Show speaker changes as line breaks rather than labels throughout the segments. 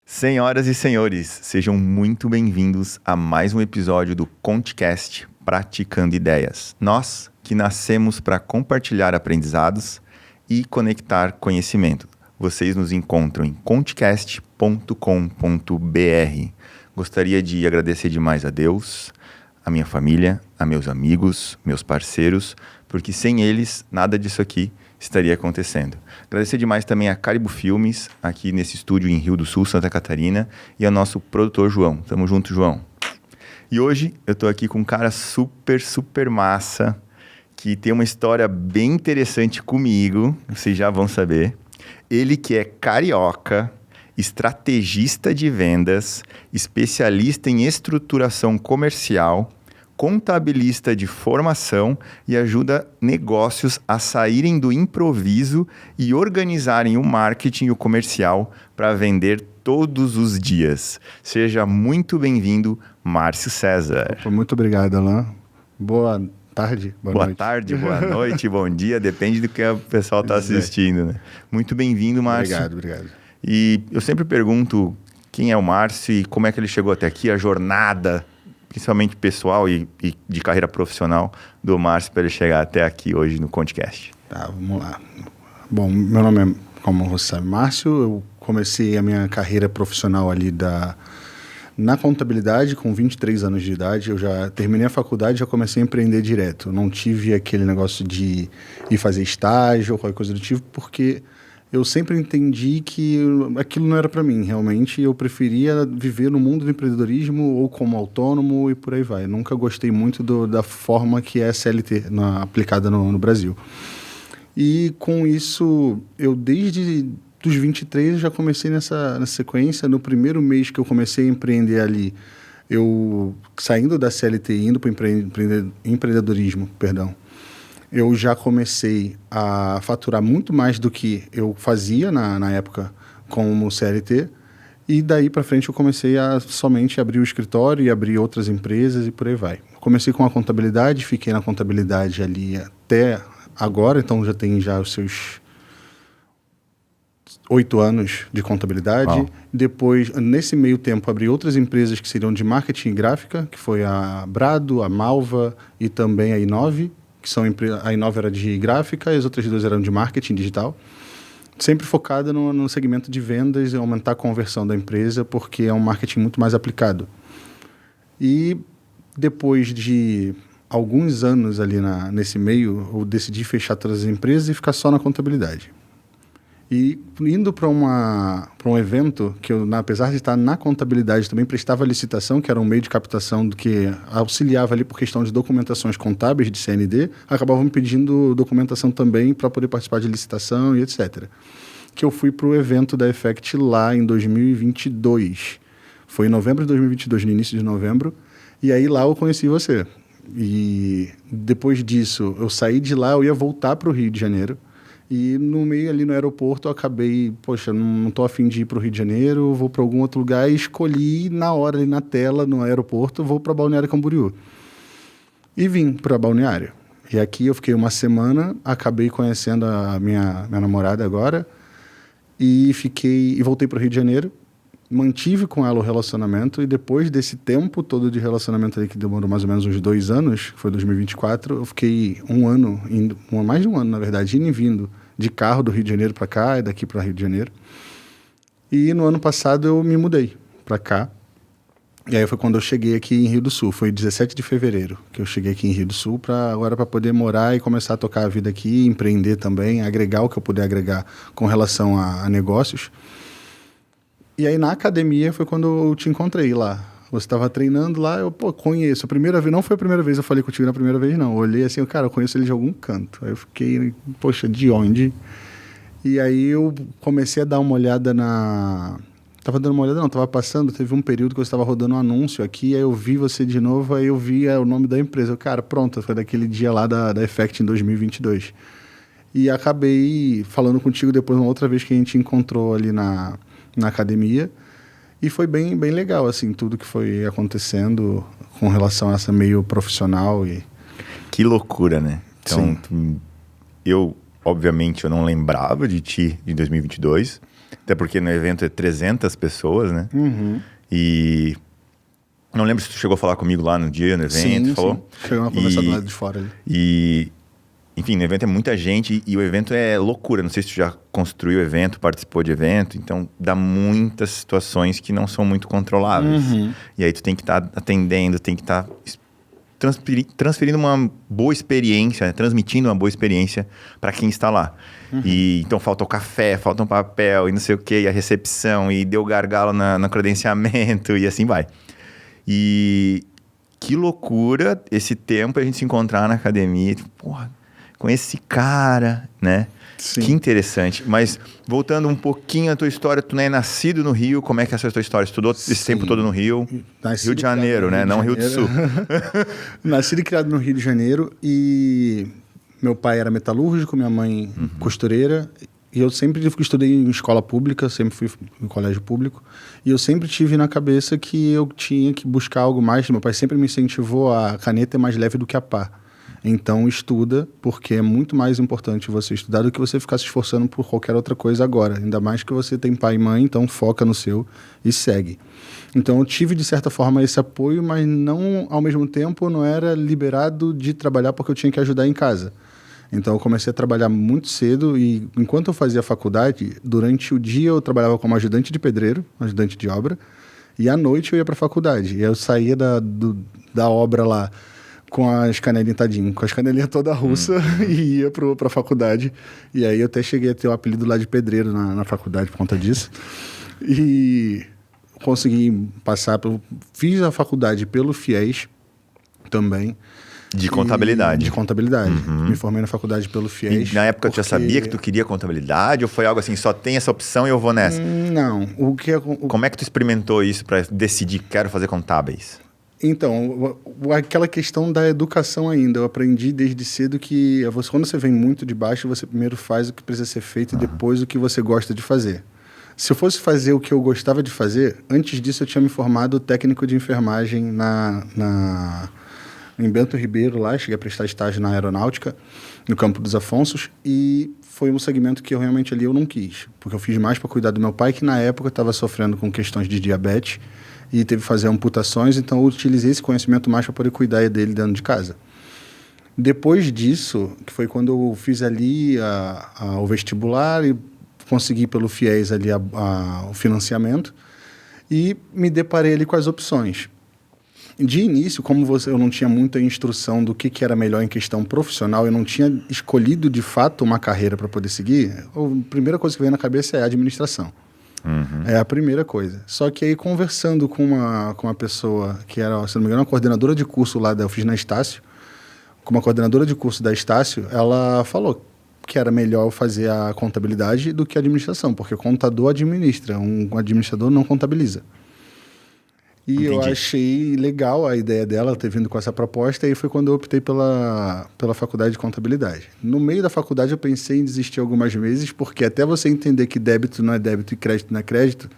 Senhoras e senhores, sejam muito bem-vindos a mais um episódio do ConteCast Praticando Ideias. Nós que nascemos para compartilhar aprendizados e conectar conhecimento. Vocês nos encontram em contecast.com.br. Gostaria de agradecer demais a Deus, a minha família, a meus amigos, meus parceiros, porque sem eles nada disso aqui estaria acontecendo. Agradecer demais também a Caribou Filmes, aqui nesse estúdio em Rio do Sul, Santa Catarina, e ao nosso produtor João. Tamo junto, João. E hoje eu tô aqui com um cara super massa, que tem uma história bem interessante comigo, vocês já vão saber. Ele que é carioca, estrategista de vendas, especialista em estruturação comercial, contabilista de formação e ajuda negócios a saírem do improviso e organizarem o marketing e o comercial para vender todos os dias. Seja muito bem-vindo, Márcio César.
Opa, muito obrigado, Alain. Boa tarde, boa noite.
Boa tarde, boa noite, bom dia, depende do que o pessoal está assistindo, né? Muito bem-vindo, Márcio.
Obrigado.
E eu sempre pergunto quem é o Márcio e como é que ele chegou até aqui, a jornada, principalmente pessoal e de carreira profissional do Márcio para ele chegar até aqui hoje no ConteCast.
Tá, vamos lá. Bom, meu nome é, como você sabe, Márcio. Eu comecei a minha carreira profissional ali na contabilidade com 23 anos de idade. Eu já terminei a faculdade e já comecei a empreender direto. Eu não tive aquele negócio de ir fazer estágio ou qualquer coisa do tipo, porque eu sempre entendi que aquilo não era para mim, realmente. Eu preferia viver no mundo do empreendedorismo ou como autônomo e por aí vai. Eu nunca gostei muito da forma que é a CLT aplicada no Brasil. E com isso, eu desde dos 23 já comecei nessa sequência. No primeiro mês que eu comecei a empreender ali, eu saindo da CLT e indo para o empreendedorismo, eu já comecei a faturar muito mais do que eu fazia na época como CLT, e daí para frente eu comecei a somente abrir o escritório e abrir outras empresas e por aí vai. Comecei com a contabilidade, fiquei na contabilidade ali até agora, então já tem os seus 8 anos de contabilidade.
Wow.
Depois, nesse meio tempo, abri outras empresas que seriam de marketing e gráfica, que foi a Brado, a Malva e também a Inove, que são a Inove era de gráfica e as outras duas eram de marketing digital, sempre focada no segmento de vendas e aumentar a conversão da empresa, porque é um marketing muito mais aplicado. E depois de alguns anos ali nesse meio, eu decidi fechar todas as empresas e ficar só na contabilidade. E indo para um evento que eu, apesar de estar na contabilidade, também prestava licitação, que era um meio de captação do que auxiliava ali por questão de documentações contábeis de CND, acabavam me pedindo documentação também para poder participar de licitação e etc. Que eu fui para o evento da Effect lá em 2022. Foi em novembro de 2022, no início de novembro, e aí lá eu conheci você. E depois disso, eu saí de lá, eu ia voltar para o Rio de Janeiro. E no meio ali no aeroporto eu acabei, não estou afim de ir para o Rio de Janeiro, vou para algum outro lugar, e escolhi na hora ali na tela, no aeroporto, vou para Balneário Camboriú. E vim para Balneário. E aqui eu fiquei uma semana, acabei conhecendo a minha namorada agora, e voltei para o Rio de Janeiro, mantive com ela o relacionamento, e depois desse tempo todo de relacionamento ali, que demorou mais ou menos uns 2 anos, que foi 2024, eu fiquei mais de um ano, na verdade, indo e vindo de carro do Rio de Janeiro para cá e daqui para Rio de Janeiro. E no ano passado eu me mudei para cá. E aí foi quando eu cheguei aqui em Rio do Sul. Foi 17 de fevereiro que eu cheguei aqui em Rio do Sul para poder morar e começar a tocar a vida aqui, empreender também, agregar o que eu puder agregar com relação a negócios. E aí na academia foi quando eu te encontrei lá. Você estava treinando lá, eu conheço. A primeira vez, não foi a primeira vez eu falei contigo na primeira vez, não. Eu olhei assim, cara, eu conheço ele de algum canto. Aí eu fiquei, de onde? E aí eu comecei a dar uma olhada Tava passando, teve um período que eu estava rodando um anúncio aqui, aí eu vi você de novo, aí eu vi o nome da empresa. Cara, pronto, foi daquele dia lá da Effect em 2022. E acabei falando contigo depois, uma outra vez que a gente encontrou ali na academia. E foi bem legal, assim, tudo que foi acontecendo com relação a essa meio profissional.
Que loucura, né? Então, eu obviamente, eu não lembrava de ti em 2022, até porque no evento é 300 pessoas, né? E não lembro se tu chegou a falar comigo lá no dia, no evento,
Sim,
falou?
sim. Chegou uma conversa do lado de fora ali.
E, enfim, no evento é muita gente e o evento é loucura. Não sei se tu já construiu evento, participou de evento, então dá muitas situações que não são muito controláveis. E aí tu tem que estar atendendo, tem que estar transferindo uma boa experiência, né? Transmitindo uma boa experiência para quem está lá. E então falta o café, falta um papel e não sei o que, e a recepção, e deu gargalo no credenciamento e assim vai. E que loucura esse tempo a gente se encontrar na academia, tipo, porra, com esse cara, né?
Sim.
Que interessante. Mas voltando um pouquinho à tua história, tu não é nascido no Rio, como é que é essa tua história? Estudou esse tempo todo no Rio? Rio de Janeiro, né? Não Rio do Sul.
Nascido e criado no Rio de Janeiro e meu pai era metalúrgico, minha mãe costureira. E eu sempre estudei em escola pública, sempre fui em colégio público. E eu sempre tive na cabeça que eu tinha que buscar algo mais. Meu pai sempre me incentivou a caneta é mais leve do que a pá. Então estuda, porque é muito mais importante você estudar do que você ficar se esforçando por qualquer outra coisa agora. Ainda mais que você tem pai e mãe, então foca no seu e segue. Então eu tive, de certa forma, esse apoio, mas não, ao mesmo tempo, não era liberado de trabalhar porque eu tinha que ajudar em casa. Então eu comecei a trabalhar muito cedo e enquanto eu fazia faculdade, durante o dia eu trabalhava como ajudante de pedreiro, ajudante de obra, e à noite eu ia para a faculdade. E eu saía da obra lá com as canelinhas, tadinho, com as canelinhas toda russa e ia para a faculdade. E aí eu até cheguei a ter o apelido lá de pedreiro na faculdade por conta disso. E consegui passar, fiz a faculdade pelo FIES também.
De contabilidade.
De contabilidade. Me formei na faculdade pelo FIES.
E na época tu já sabia que tu queria contabilidade ou foi algo assim, só tem essa opção e eu vou nessa?
Não.
Como é que tu experimentou isso para decidir que quero fazer contábeis?
Então, aquela questão da educação ainda. Eu aprendi desde cedo que quando você vem muito de baixo, você primeiro faz o que precisa ser feito e depois o que você gosta de fazer. Se eu fosse fazer o que eu gostava de fazer, antes disso eu tinha me formado técnico de enfermagem em Bento Ribeiro, lá, cheguei a prestar estágio na aeronáutica, no Campo dos Afonsos, e foi um segmento que eu realmente ali eu não quis, porque eu fiz mais para cuidar do meu pai, que na época estava sofrendo com questões de diabetes e teve que fazer amputações, então eu utilizei esse conhecimento mais para poder cuidar dele dentro de casa. Depois disso, que foi quando eu fiz ali o vestibular e consegui pelo FIES ali o financiamento e me deparei ali com as opções. De início, como eu não tinha muita instrução do que era melhor em questão profissional, eu não tinha escolhido de fato uma carreira para poder seguir, a primeira coisa que veio na cabeça é a administração. É a primeira coisa. Só que aí, conversando com uma pessoa que era, se não me engano, uma coordenadora de curso lá, eu fiz na Estácio, com uma coordenadora de curso da Estácio, ela falou que era melhor fazer a contabilidade do que a administração, porque o contador administra, um administrador não contabiliza. E Entendi. Eu achei legal a ideia dela ter vindo com essa proposta, e foi quando eu optei pela faculdade de contabilidade. No meio da faculdade eu pensei em desistir algumas vezes, porque até você entender que débito não é débito e crédito não é crédito,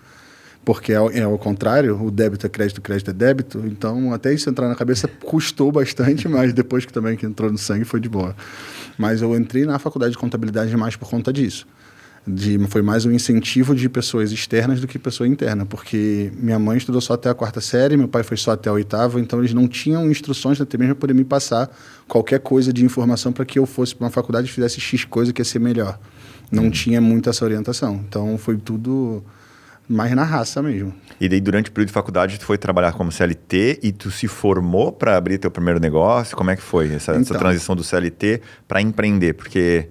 porque é ao contrário, o débito é crédito, o crédito é débito, então até isso entrar na cabeça custou bastante, mas depois que entrou no sangue foi de boa. Mas eu entrei na faculdade de contabilidade mais por conta disso. Foi mais um incentivo de pessoas externas do que pessoa interna, porque minha mãe estudou só até a 4ª série, meu pai foi só até a 8ª, então eles não tinham instruções até mesmo para poder me passar qualquer coisa de informação para que eu fosse para uma faculdade e fizesse X coisa que ia ser melhor. Não tinha muito essa orientação, então foi tudo mais na raça mesmo.
E daí, durante o período de faculdade, tu foi trabalhar como CLT e tu se formou para abrir teu primeiro negócio? Como é que foi essa transição do CLT para empreender? Porque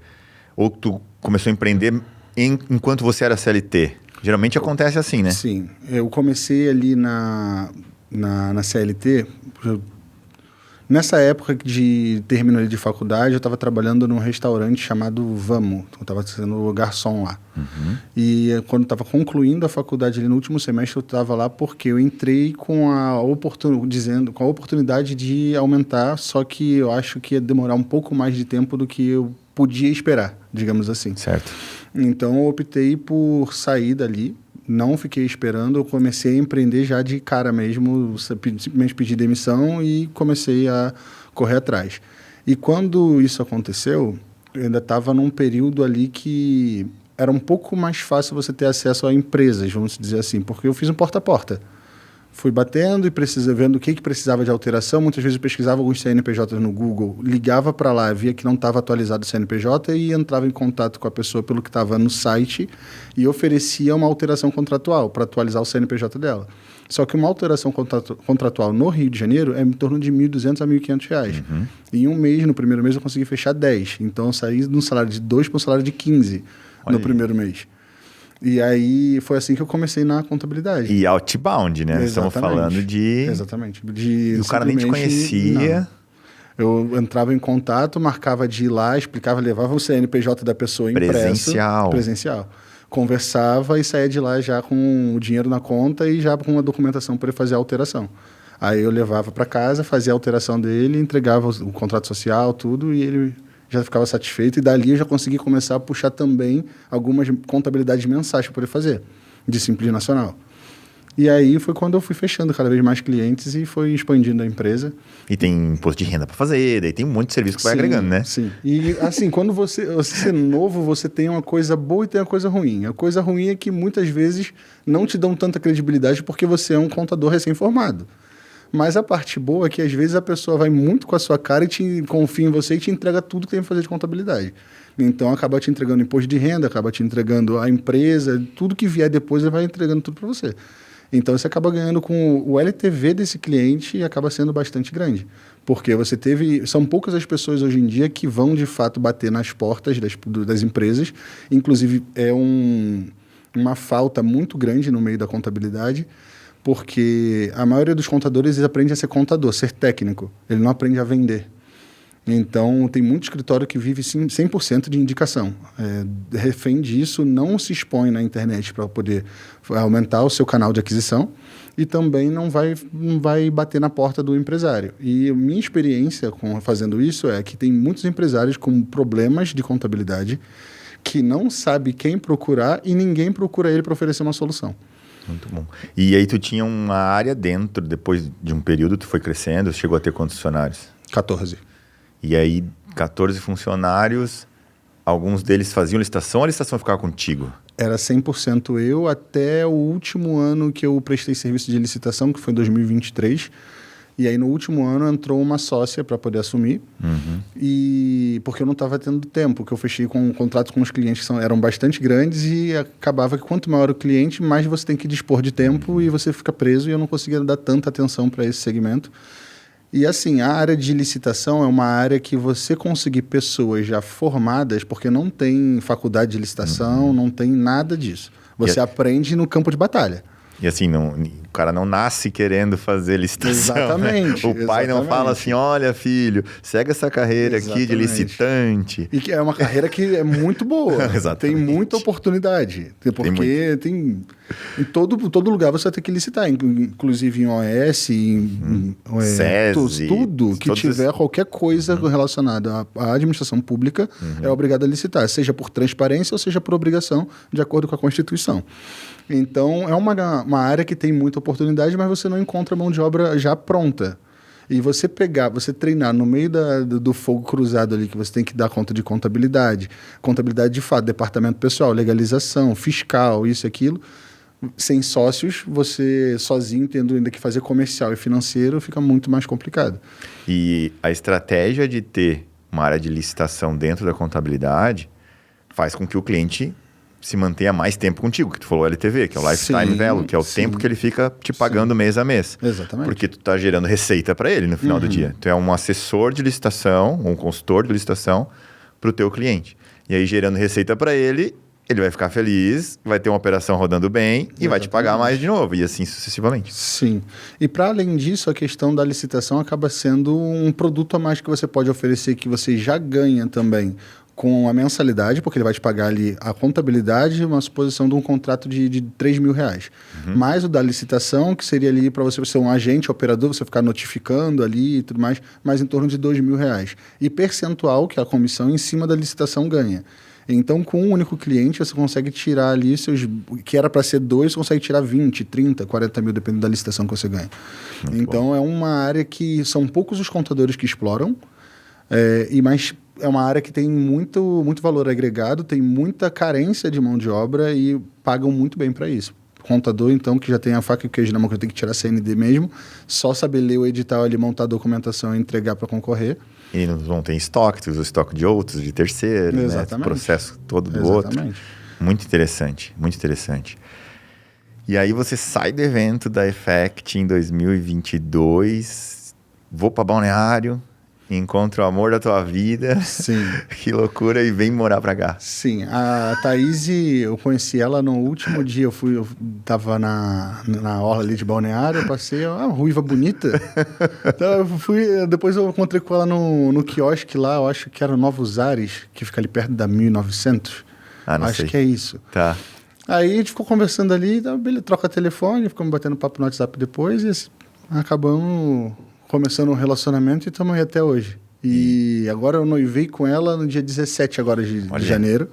ou tu começou a empreender enquanto você era CLT? Geralmente acontece assim, né?
Sim. Eu comecei ali na CLT. Nessa época de término de faculdade, eu estava trabalhando num restaurante chamado Vamo. Eu estava sendo garçom lá. E quando eu estava concluindo a faculdade ali no último semestre, eu estava lá porque eu entrei com a oportunidade de aumentar, só que eu acho que ia demorar um pouco mais de tempo do que eu podia esperar, digamos assim.
Certo.
Então, eu optei por sair dali, não fiquei esperando, eu comecei a empreender já de cara mesmo, simplesmente pedi demissão e comecei a correr atrás. E quando isso aconteceu, eu ainda estava num período ali que era um pouco mais fácil você ter acesso a empresas, vamos dizer assim, porque eu fiz um porta a porta. Fui batendo e vendo o que precisava de alteração. Muitas vezes eu pesquisava alguns CNPJs no Google, ligava para lá, via que não estava atualizado o CNPJ e entrava em contato com a pessoa pelo que estava no site e oferecia uma alteração contratual para atualizar o CNPJ dela. Só que uma alteração contratual no Rio de Janeiro é em torno de R$ 1.200 a R$ 1.500.
Uhum.
Em um mês, no primeiro mês, eu consegui fechar 10. Então, eu saí de um salário de 2 para um salário de 15 no primeiro mês. E aí foi assim que eu comecei na contabilidade.
E outbound, né?
Exatamente.
Estamos falando de...
Exatamente.
E o cara nem te conhecia.
Não. Eu entrava em contato, marcava de ir lá, explicava, levava o CNPJ da pessoa impresso. Presencial. Conversava e saía de lá já com o dinheiro na conta e já com a documentação para ele fazer a alteração. Aí eu levava para casa, fazia a alteração dele, entregava o contrato social, tudo, e ele já ficava satisfeito. E dali eu já consegui começar a puxar também algumas contabilidades mensais para poder fazer, de Simples Nacional. E aí foi quando eu fui fechando cada vez mais clientes e foi expandindo a empresa.
E tem imposto de renda para fazer, daí tem um monte de serviço que vai agregando, né?
Sim. E assim, quando você é novo, você tem uma coisa boa e tem uma coisa ruim. A coisa ruim é que muitas vezes não te dão tanta credibilidade porque você é um contador recém-formado. Mas a parte boa é que às vezes a pessoa vai muito com a sua cara e confia em você e te entrega tudo que tem que fazer de contabilidade. Então acaba te entregando imposto de renda, acaba te entregando a empresa, tudo que vier depois ele vai entregando tudo para você. Então você acaba ganhando com o LTV desse cliente e acaba sendo bastante grande. Porque você são poucas as pessoas hoje em dia que vão de fato bater nas portas das empresas. Inclusive é uma falta muito grande no meio da contabilidade, porque a maioria dos contadores aprende a ser contador, ser técnico. Ele não aprende a vender. Então, tem muito escritório que vive 100% de indicação. Refém disso, não se expõe na internet para poder aumentar o seu canal de aquisição e também não vai bater na porta do empresário. E minha experiência fazendo isso é que tem muitos empresários com problemas de contabilidade que não sabe quem procurar e ninguém procura ele para oferecer uma solução.
Muito bom. E aí tu tinha uma área dentro, depois de um período tu foi crescendo, chegou a ter quantos funcionários?
14.
E aí 14 funcionários, alguns deles faziam licitação ou a licitação ficava contigo?
Era 100% eu até o último ano que eu prestei serviço de licitação, que foi em 2023. E aí no último ano entrou uma sócia para poder assumir.
Uhum.
E porque eu não estava tendo tempo, que eu fechei com contratos com os clientes que eram bastante grandes e acabava que quanto maior o cliente, mais você tem que dispor de tempo e você fica preso e eu não conseguia dar tanta atenção para esse segmento. E assim, a área de licitação é uma área que você conseguir pessoas já formadas, porque não tem faculdade de licitação, não tem nada disso. Você aprende no campo de batalha.
E assim, o cara não nasce querendo fazer licitação.
Exatamente.
Né? O pai não fala assim, olha filho, segue essa carreira aqui de licitante.
E que é uma carreira que é muito boa.
Exatamente.
Tem muita oportunidade. Porque tem em todo lugar você vai ter que licitar. Inclusive em OS, em
SESI,
tudo que tiver qualquer coisa relacionada à administração pública é obrigado a licitar. Seja por transparência ou seja por obrigação, de acordo com a Constituição. Então, é uma área que tem muita oportunidade, mas você não encontra mão de obra já pronta. E você treinar no meio do fogo cruzado ali, que você tem que dar conta de contabilidade de fato, departamento pessoal, legalização, fiscal, isso e aquilo, sem sócios, você sozinho, tendo ainda que fazer comercial e financeiro, fica muito mais complicado.
E a estratégia de ter uma área de licitação dentro da contabilidade faz com que o cliente se mantenha mais tempo contigo, que tu falou LTV, que é o Lifetime Value, que é o tempo que ele fica te pagando mês a mês.
Exatamente.
Porque tu tá gerando receita para ele no final do dia. Tu é um assessor de licitação, um consultor de licitação para o teu cliente. E aí, gerando receita para ele, ele vai ficar feliz, vai ter uma operação rodando bem e vai te pagar mais de novo, e assim sucessivamente.
Sim. E para além disso, a questão da licitação acaba sendo um produto a mais que você pode oferecer, que você já ganha também com a mensalidade, porque ele vai te pagar ali a contabilidade, uma suposição de um contrato de R$3.000. Mais o da licitação, que seria ali para você ser um agente, operador, você ficar notificando ali e tudo mais, mais em torno de R$2.000. E percentual, que é a comissão em cima da licitação ganha. Então, com um único cliente, você consegue tirar ali que era para ser 2, você consegue tirar 20, 30, 40 mil, dependendo da licitação que você ganha. Muito então, bom. É uma área que são poucos os contadores que exploram, mas é uma área que tem muito valor agregado, tem muita carência de mão de obra e pagam muito bem para isso. Contador, então, que já tem a faca e o queijo na mão, que eu tenho que tirar a CND mesmo, só saber ler o edital ali, montar a documentação e entregar para concorrer.
E não tem estoque, tu usa o estoque de outros, de terceiros, né? O processo todo do outro. Muito interessante, muito interessante. E aí você sai do evento da Effect em 2022, vou para Balneário, encontro o amor da tua vida.
Sim.
Que loucura, e vem morar pra cá.
Sim, a Thaís, eu conheci ela no último dia, eu tava na orla ali de Balneário, eu passei, uma ruiva bonita. Então depois eu encontrei com ela no quiosque lá, eu acho que era o Novos Ares, que fica ali perto da 1900.
Não
acho
sei.
que é isso.
Tá.
Aí a gente ficou conversando ali, troca telefone, ficamos batendo papo no WhatsApp depois e acabamos começando um relacionamento e estamos aí até hoje. E agora eu noivei com ela no dia 17 agora de janeiro.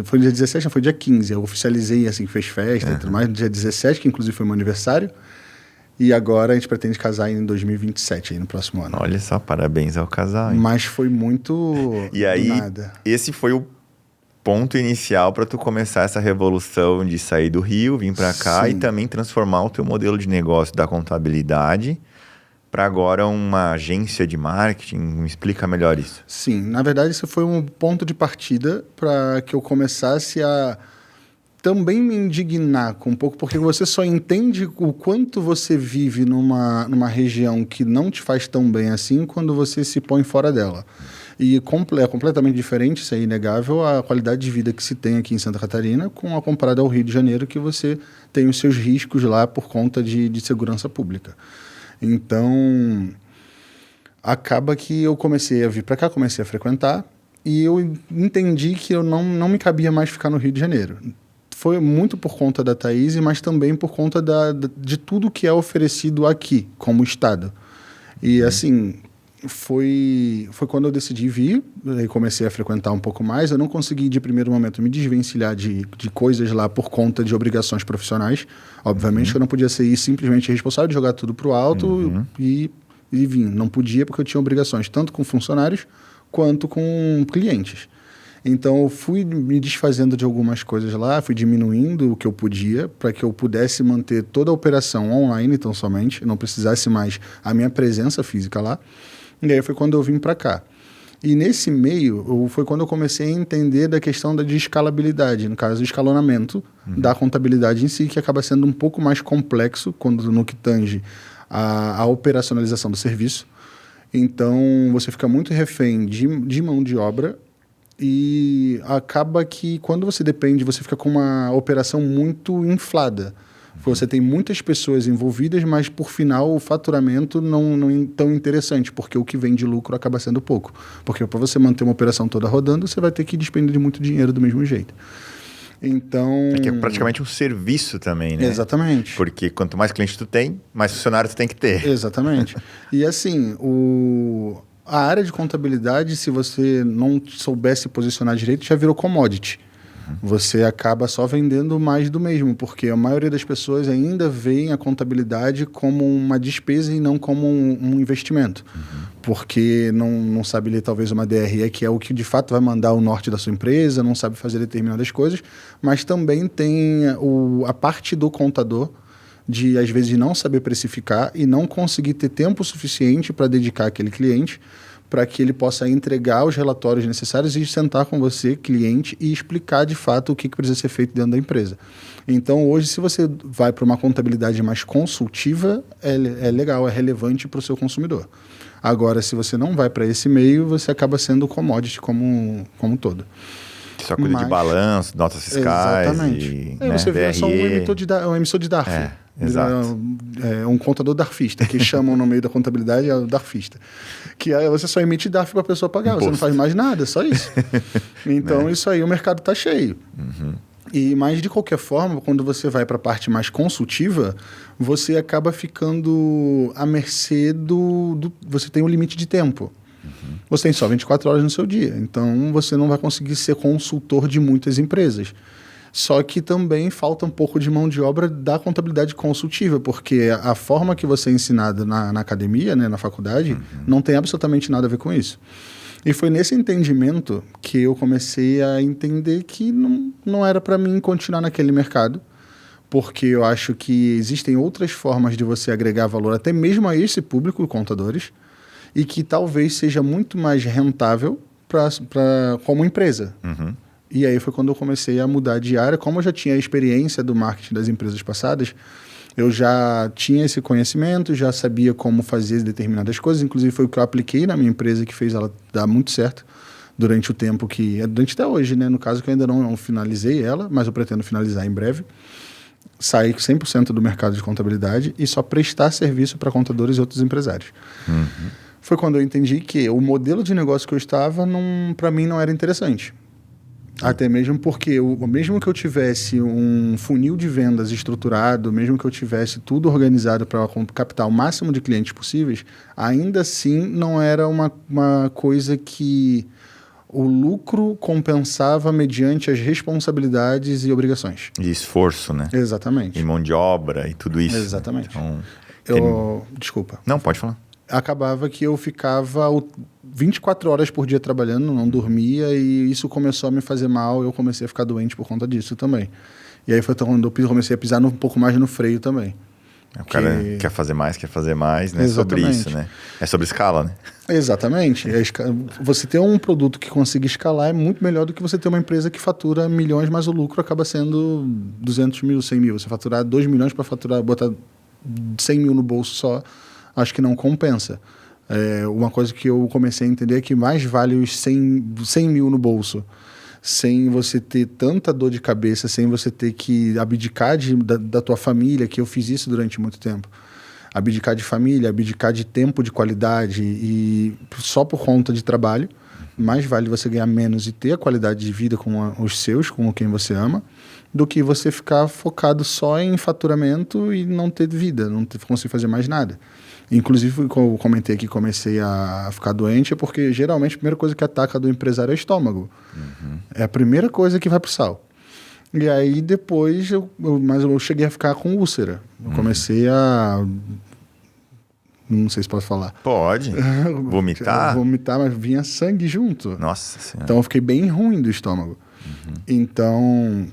Foi no dia 17, não, foi dia 15. Eu oficializei, assim, fez festa e tudo mais, no dia 17, que inclusive foi meu aniversário. E agora a gente pretende casar em 2027, aí no próximo ano.
Olha só, parabéns ao casal, hein?
Mas foi muito
e aí,
nada.
Esse foi o ponto inicial para tu começar essa revolução de sair do Rio, vir para cá. Sim. E também transformar o teu modelo de negócio da contabilidade para agora uma agência de marketing. Me explica melhor isso.
Sim, na verdade isso foi um ponto de partida para que eu começasse a também me indignar com um pouco, porque você só entende o quanto você vive numa região que não te faz tão bem assim quando você se põe fora dela. E é completamente diferente, isso é inegável, a qualidade de vida que se tem aqui em Santa Catarina comparada ao Rio de Janeiro, que você tem os seus riscos lá por conta de segurança pública. Então, acaba que eu comecei a vir para cá, comecei a frequentar, e eu entendi que eu não me cabia mais ficar no Rio de Janeiro. Foi muito por conta da Thaís, mas também por conta de tudo que é oferecido aqui, como Estado. E, assim, foi quando eu decidi vir, aí comecei a frequentar um pouco mais. Eu não consegui, de primeiro momento, me desvencilhar de coisas lá por conta de obrigações profissionais. Obviamente, eu não podia ser simplesmente responsável de jogar tudo para o alto e vir. Não podia, porque eu tinha obrigações, tanto com funcionários quanto com clientes. Então, eu fui me desfazendo de algumas coisas lá, fui diminuindo o que eu podia para que eu pudesse manter toda a operação online, tão somente, não precisasse mais a minha presença física lá. E aí foi quando eu vim para cá. E nesse meio, foi quando eu comecei a entender da questão de escalabilidade, no caso, o escalonamento da contabilidade em si, que acaba sendo um pouco mais complexo no que tange a operacionalização do serviço. Então, você fica muito refém de mão de obra e acaba que, quando você depende, você fica com uma operação muito inflada. Você tem muitas pessoas envolvidas, mas, por final, o faturamento não é tão interessante, porque o que vem de lucro acaba sendo pouco. Porque para você manter uma operação toda rodando, você vai ter que despender de muito dinheiro do mesmo jeito. Então...
É que é praticamente um serviço também, né?
Exatamente.
Porque quanto mais cliente tu tem, mais funcionário tu tem que ter.
Exatamente. E assim, a área de contabilidade, se você não soubesse posicionar direito, já virou commodity. Você acaba só vendendo mais do mesmo, porque a maioria das pessoas ainda vê a contabilidade como uma despesa e não como um investimento. Porque não sabe ler talvez uma DRE, que é o que de fato vai mandar o norte da sua empresa, não sabe fazer determinadas coisas, mas também tem a parte do contador de, às vezes, não saber precificar e não conseguir ter tempo suficiente para dedicar àquele cliente, para que ele possa entregar os relatórios necessários e sentar com você, cliente, e explicar de fato o que precisa ser feito dentro da empresa. Então, hoje, se você vai para uma contabilidade mais consultiva, é legal, é relevante para o seu consumidor. Agora, se você não vai para esse meio, você acaba sendo commodity como um todo.
Só cuida de balanço, notas fiscais.
Exatamente. Você vê só um emissor de DARF.
Exato.
Um contador DARFista, que chamam no meio da contabilidade, é o DARFista. Que aí você só emite DARF para a pessoa pagar, Imposto. Você não faz mais nada, só isso. Então, isso aí, o mercado está cheio. Mas, de qualquer forma, quando você vai para a parte mais consultiva, você acaba ficando à mercê você tem um limite de tempo. Você tem só 24 horas no seu dia, então você não vai conseguir ser consultor de muitas empresas. Só que também falta um pouco de mão de obra da contabilidade consultiva, porque a forma que você é ensinado na academia, né, na faculdade, não tem absolutamente nada a ver com isso. E foi nesse entendimento que eu comecei a entender que não era para mim continuar naquele mercado, porque eu acho que existem outras formas de você agregar valor, até mesmo a esse público, contadores, e que talvez seja muito mais rentável como empresa. E aí foi quando eu comecei a mudar de área. Como eu já tinha a experiência do marketing das empresas passadas, eu já tinha esse conhecimento, já sabia como fazer determinadas coisas. Inclusive foi o que eu apliquei na minha empresa, que fez ela dar muito certo durante o tempo durante até hoje, né? No caso que eu ainda não finalizei ela, mas eu pretendo finalizar em breve. Sair 100% do mercado de contabilidade e só prestar serviço para contadores e outros empresários. Foi quando eu entendi que o modelo de negócio que eu estava, para mim, não era interessante. Até mesmo porque, mesmo que eu tivesse um funil de vendas estruturado, mesmo que eu tivesse tudo organizado para captar o máximo de clientes possíveis, ainda assim não era uma coisa que o lucro compensava mediante as responsabilidades e obrigações.
E esforço, né?
Exatamente.
E mão de obra e tudo isso.
Exatamente.
Então,
Desculpa.
Não, pode falar.
Acabava que eu ficava 24 horas por dia trabalhando, não dormia, e isso começou a me fazer mal, eu comecei a ficar doente por conta disso também. E aí foi quando eu comecei a pisar um pouco mais no freio também.
O cara quer fazer mais, né? Sobre isso, né? É sobre escala, né?
Exatamente. Você ter um produto que consiga escalar é muito melhor do que você ter uma empresa que fatura milhões, mas o lucro acaba sendo 200 mil, 100 mil. Você faturar 2 milhões para botar 100 mil no bolso só, acho que não compensa. Uma coisa que eu comecei a entender é que mais vale os 100 mil no bolso, sem você ter tanta dor de cabeça, sem você ter que abdicar da tua família, que eu fiz isso durante muito tempo. Abdicar de família, abdicar de tempo de qualidade e só por conta de trabalho. Mais vale você ganhar menos e ter a qualidade de vida com os seus, com quem você ama, do que você ficar focado só em faturamento e não ter vida, não conseguir fazer mais nada. Inclusive, como eu comentei aqui, comecei a ficar doente, porque geralmente a primeira coisa que ataca do empresário é o estômago. É a primeira coisa que vai pro sal. E aí depois, mas eu cheguei a ficar com úlcera. Eu comecei a... Não sei se posso falar.
Pode. Vomitar?
Vomitar, mas vinha sangue junto.
Nossa Senhora.
Então eu fiquei bem ruim do estômago. Então...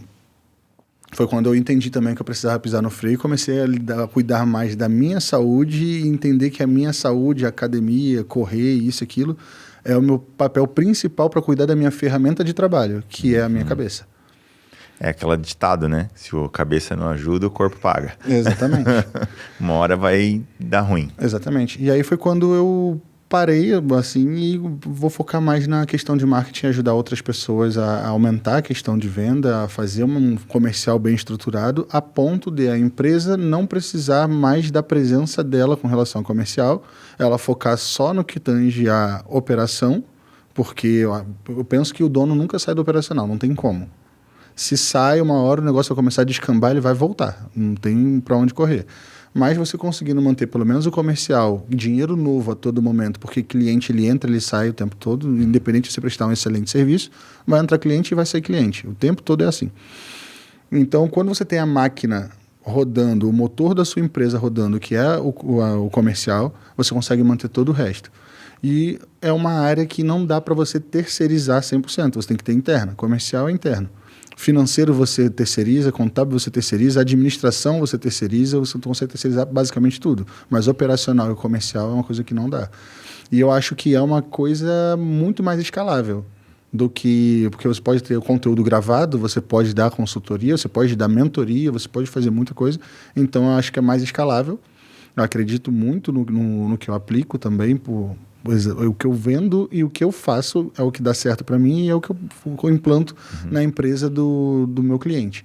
Foi quando eu entendi também que eu precisava pisar no freio e comecei a cuidar mais da minha saúde e entender que a minha saúde, a academia, correr, isso e aquilo, é o meu papel principal para cuidar da minha ferramenta de trabalho, que é a minha cabeça.
É aquela ditado, né? Se a cabeça não ajuda, o corpo paga.
Exatamente.
Uma hora vai dar ruim.
Exatamente. E aí foi quando eu parei, assim, e vou focar mais na questão de marketing, ajudar outras pessoas a aumentar a questão de venda, a fazer um comercial bem estruturado, a ponto de a empresa não precisar mais da presença dela com relação ao comercial, ela focar só no que tange a operação, porque eu penso que o dono nunca sai do operacional, não tem como. Se sai uma hora, o negócio vai começar a descambar, ele vai voltar, não tem para onde correr. Mas você conseguindo manter pelo menos o comercial, dinheiro novo a todo momento, porque cliente ele entra, ele sai o tempo todo, independente de você prestar um excelente serviço, vai entrar cliente e vai sair cliente. O tempo todo é assim. Então, quando você tem a máquina rodando, o motor da sua empresa rodando, que é o comercial, você consegue manter todo o resto. E é uma área que não dá para você terceirizar 100%, você tem que ter interna. Comercial é interno. Financeiro você terceiriza, contábil você terceiriza, administração você terceiriza, você consegue terceirizar basicamente tudo. Mas operacional e comercial é uma coisa que não dá. E eu acho que é uma coisa muito mais escalável do que... Porque você pode ter o conteúdo gravado, você pode dar consultoria, você pode dar mentoria, você pode fazer muita coisa. Então, eu acho que é mais escalável. Eu acredito muito no que eu aplico também, o que eu vendo e o que eu faço é o que dá certo para mim e é o que eu implanto na empresa do meu cliente.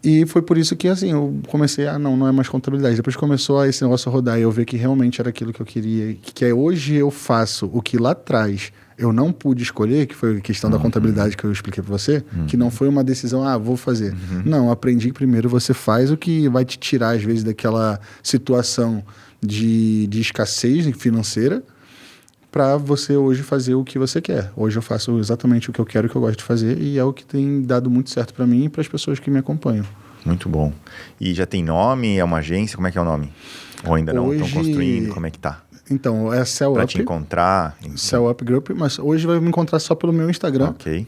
E foi por isso que, assim, eu comecei não é mais contabilidade. Depois começou esse negócio a rodar e eu ver que realmente era aquilo que eu queria. Que hoje eu faço o que lá atrás eu não pude escolher, que foi a questão da contabilidade que eu expliquei para você, que não foi uma decisão, vou fazer. Não, aprendi que primeiro você faz o que vai te tirar, às vezes, daquela situação de escassez financeira para você hoje fazer o que você quer. Hoje eu faço exatamente o que eu quero, o que eu gosto de fazer e é o que tem dado muito certo para mim e para as pessoas que me acompanham.
Muito bom. E já tem nome? É uma agência? Como é que é o nome? Ou ainda não? Estão construindo? Como é que tá?
Então, é Cell
Para
Up.
te encontrar.
Cell Up Group, mas hoje vai me encontrar só pelo meu Instagram.
Ok.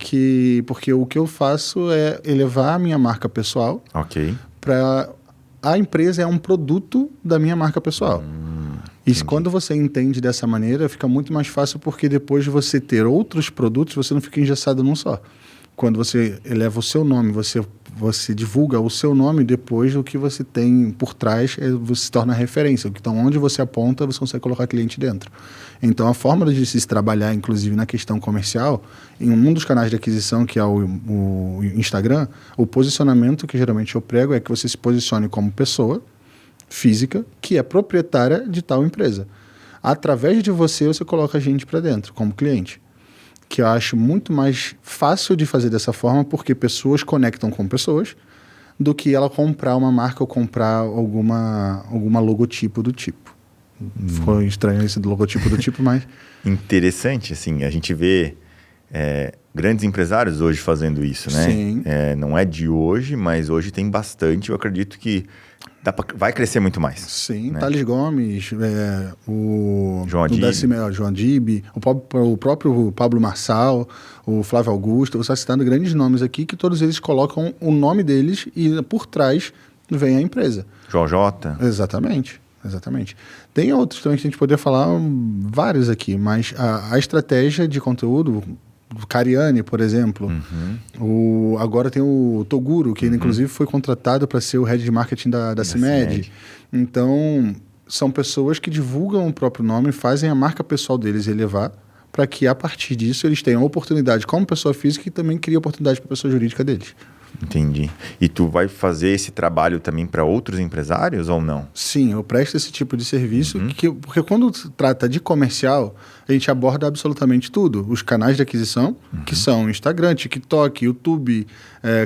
Porque o que eu faço é elevar a minha marca pessoal
Ok.
para... A empresa é um produto da minha marca pessoal. E quando você entende dessa maneira, fica muito mais fácil, porque depois de você ter outros produtos, você não fica engessado num só. Quando você eleva o seu nome, você divulga o seu nome, depois o que você tem por trás, você se torna referência. Então, onde você aponta, você consegue colocar cliente dentro. Então, a forma de se trabalhar, inclusive na questão comercial, em um dos canais de aquisição, que é o Instagram, o posicionamento que geralmente eu prego é que você se posicione como pessoa física que é proprietária de tal empresa. Através de você coloca a gente para dentro, como cliente. Que eu acho muito mais fácil de fazer dessa forma, porque pessoas conectam com pessoas, do que ela comprar uma marca ou comprar alguma logotipo do tipo. Ficou estranho esse logotipo do tipo, mas...
Interessante, assim, a gente vê grandes empresários hoje fazendo isso, né?
Sim.
Não é de hoje, mas hoje tem bastante. Eu acredito que vai crescer muito mais.
Sim,
né?
Thales Gomes, o
João Adib.
João Adib, o próprio Pablo Marçal, o Flávio Augusto. Você está citando grandes nomes aqui, que todos eles colocam o nome deles e por trás vem a empresa.
João J.
Exatamente. Tem outros também que a gente poderia falar, vários aqui, mas a estratégia de conteúdo, o Cariani, por exemplo, agora tem o Toguro, que inclusive foi contratado para ser o head de marketing da CIMED. Então, são pessoas que divulgam o próprio nome, fazem a marca pessoal deles elevar, para que a partir disso eles tenham oportunidade como pessoa física e também cria oportunidade para a pessoa jurídica deles.
Entendi. E tu vai fazer esse trabalho também para outros empresários ou não?
Sim, eu presto esse tipo de serviço, porque quando se trata de comercial, a gente aborda absolutamente tudo. Os canais de aquisição, que são Instagram, TikTok, YouTube,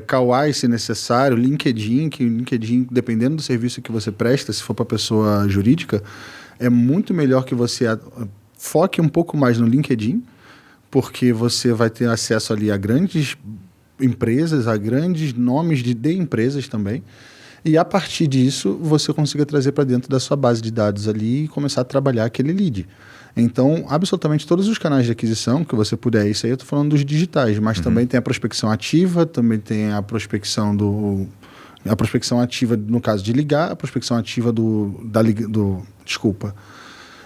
Kawaii, se necessário, LinkedIn, que o LinkedIn, dependendo do serviço que você presta, se for para pessoa jurídica, é muito melhor que você foque um pouco mais no LinkedIn, porque você vai ter acesso ali a grandes empresas, a grandes nomes de empresas também, e a partir disso você consiga trazer para dentro da sua base de dados ali e começar a trabalhar aquele lead. Então, absolutamente todos os canais de aquisição que você puder, isso aí eu estou falando dos digitais, mas também tem a prospecção ativa, também tem a prospecção ativa no caso de ligar, a prospecção ativa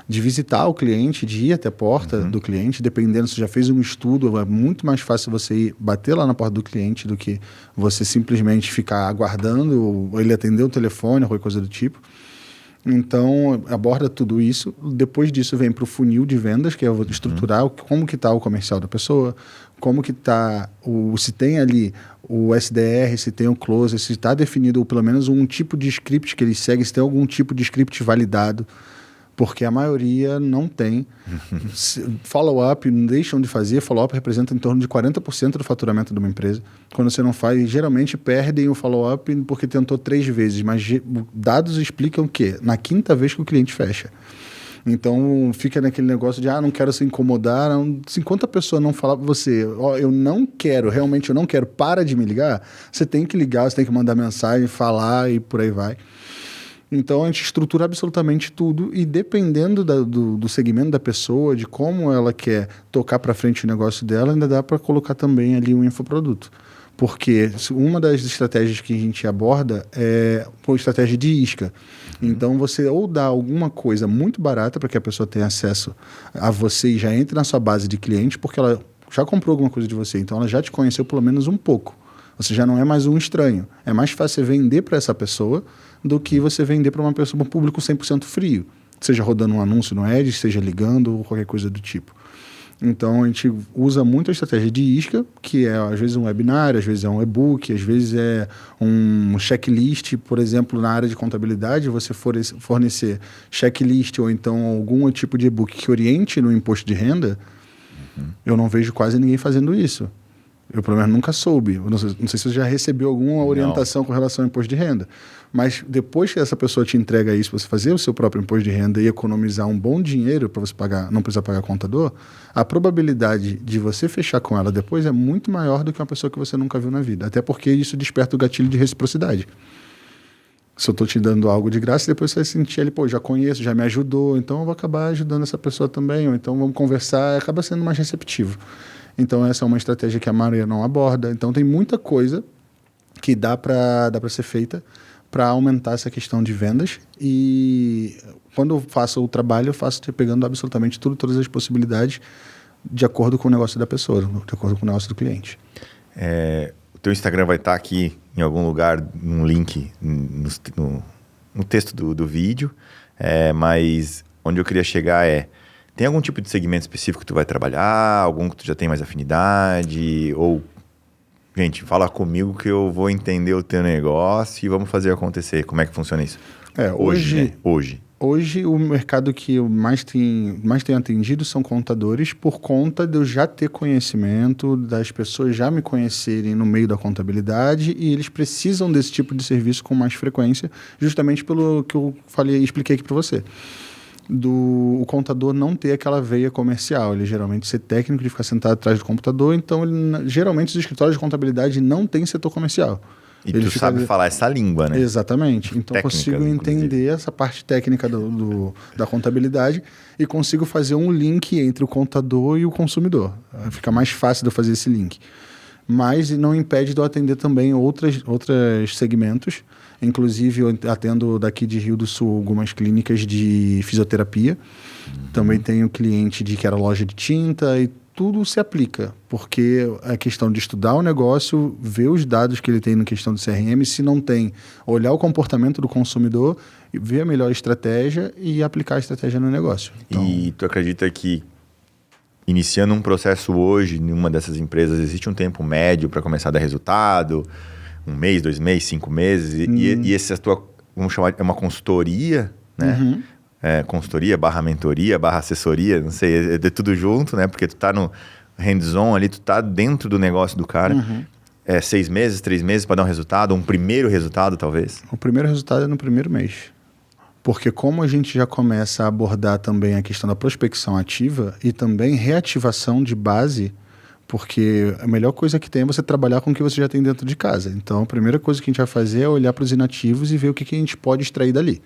de visitar o cliente, de ir até a porta do cliente, dependendo se já fez um estudo, é muito mais fácil você ir bater lá na porta do cliente do que você simplesmente ficar aguardando ou ele atender o telefone ou qualquer coisa do tipo. Então, aborda tudo isso. Depois disso, vem para o funil de vendas, que é estruturar como que está o comercial da pessoa, como que está, se tem ali o SDR, se tem o close, se está definido ou pelo menos um tipo de script que ele segue, se tem algum tipo de script validado, porque a maioria não tem. Follow-up, não deixam de fazer. Follow-up representa em torno de 40% do faturamento de uma empresa. Quando você não faz, geralmente perdem o follow-up porque tentou 3 vezes, mas dados explicam que na 5ª vez que o cliente fecha. Então, fica naquele negócio de, não quero se incomodar. Enquanto a pessoa não falar para você, eu não quero, realmente eu não quero, para de me ligar, você tem que ligar, você tem que mandar mensagem, falar e por aí vai. Então, a gente estrutura absolutamente tudo e dependendo do segmento da pessoa, de como ela quer tocar para frente o negócio dela, ainda dá para colocar também ali um infoproduto. Porque uma das estratégias que a gente aborda é a estratégia de isca. Então, você ou dá alguma coisa muito barata para que a pessoa tenha acesso a você e já entre na sua base de clientes, porque ela já comprou alguma coisa de você, então ela já te conheceu pelo menos um pouco. Você já não é mais um estranho. É mais fácil você vender para essa pessoa do que você vender para uma pessoa, um público 100% frio. Seja rodando um anúncio no Ads, seja ligando ou qualquer coisa do tipo. Então, a gente usa muito a estratégia de isca, que é, às vezes, um webinar, às vezes é um e-book, às vezes é um checklist. Por exemplo, na área de contabilidade, você fornecer checklist ou então algum tipo de e-book que oriente no imposto de renda, eu não vejo quase ninguém fazendo isso. Eu, pelo menos, nunca soube. Eu não sei se você já recebeu alguma orientação com relação ao imposto de renda. Mas depois que essa pessoa te entrega isso, você fazer o seu próprio imposto de renda e economizar um bom dinheiro para você pagar, não precisar pagar contador, a probabilidade de você fechar com ela depois é muito maior do que uma pessoa que você nunca viu na vida. Até porque isso desperta o gatilho de reciprocidade. Se eu estou te dando algo de graça, depois você vai sentir ali, pô, já conheço, já me ajudou, então eu vou acabar ajudando essa pessoa também, ou então vamos conversar, acaba sendo mais receptivo. Então essa é uma estratégia que a maioria não aborda. Então tem muita coisa que dá para ser feita para aumentar essa questão de vendas. E quando eu faço o trabalho, eu faço pegando absolutamente tudo, todas as possibilidades de acordo com o negócio da pessoa, de acordo com o negócio do cliente.
O teu Instagram vai estar aqui em algum lugar, num link no texto do vídeo, mas onde eu queria chegar tem algum tipo de segmento específico que tu vai trabalhar, algum que tu já tem mais afinidade, ou, gente, fala comigo que eu vou entender o teu negócio e vamos fazer acontecer. Como é que funciona isso?
Hoje, o mercado que eu mais tenho atendido são contadores, por conta de eu já ter conhecimento, das pessoas já me conhecerem no meio da contabilidade, e eles precisam desse tipo de serviço com mais frequência, justamente pelo que eu expliquei aqui para você. O contador não ter aquela veia comercial, ele geralmente ser técnico, de ficar sentado atrás do computador, então geralmente os escritórios de contabilidade não têm setor comercial.
E tu sabe falar essa língua, né?
Exatamente. Então,
técnica,
consigo entender essa parte técnica da contabilidade e consigo fazer um link entre o contador e o consumidor. Fica mais fácil de eu fazer esse link. Mas não impede de eu atender também outros segmentos. Inclusive, eu atendo daqui de Rio do Sul algumas clínicas de fisioterapia. Também tenho cliente que era loja de tinta, e tudo se aplica, porque é questão de estudar o negócio, ver os dados que ele tem na questão do CRM, se não tem, olhar o comportamento do consumidor, ver a melhor estratégia e aplicar a estratégia no negócio.
Então... E tu acredita que, iniciando um processo hoje, em uma dessas empresas, existe um tempo médio para começar a dar resultado? 1 mês, 2 meses, 5 meses? E essa tua, vamos chamar, é uma consultoria, né?
Uhum.
Consultoria, /mentoria, /assessoria, não sei, é tudo junto, né? Porque tu tá no hands-on ali, tu tá dentro do negócio do cara.
Uhum.
6 meses, 3 meses para dar um resultado, um primeiro resultado, talvez?
O primeiro resultado é no primeiro mês. Porque como a gente já começa a abordar também a questão da prospecção ativa e também reativação de base, porque a melhor coisa que tem é você trabalhar com o que você já tem dentro de casa. Então, a primeira coisa que a gente vai fazer é olhar para os inativos e ver o que a gente pode extrair dali.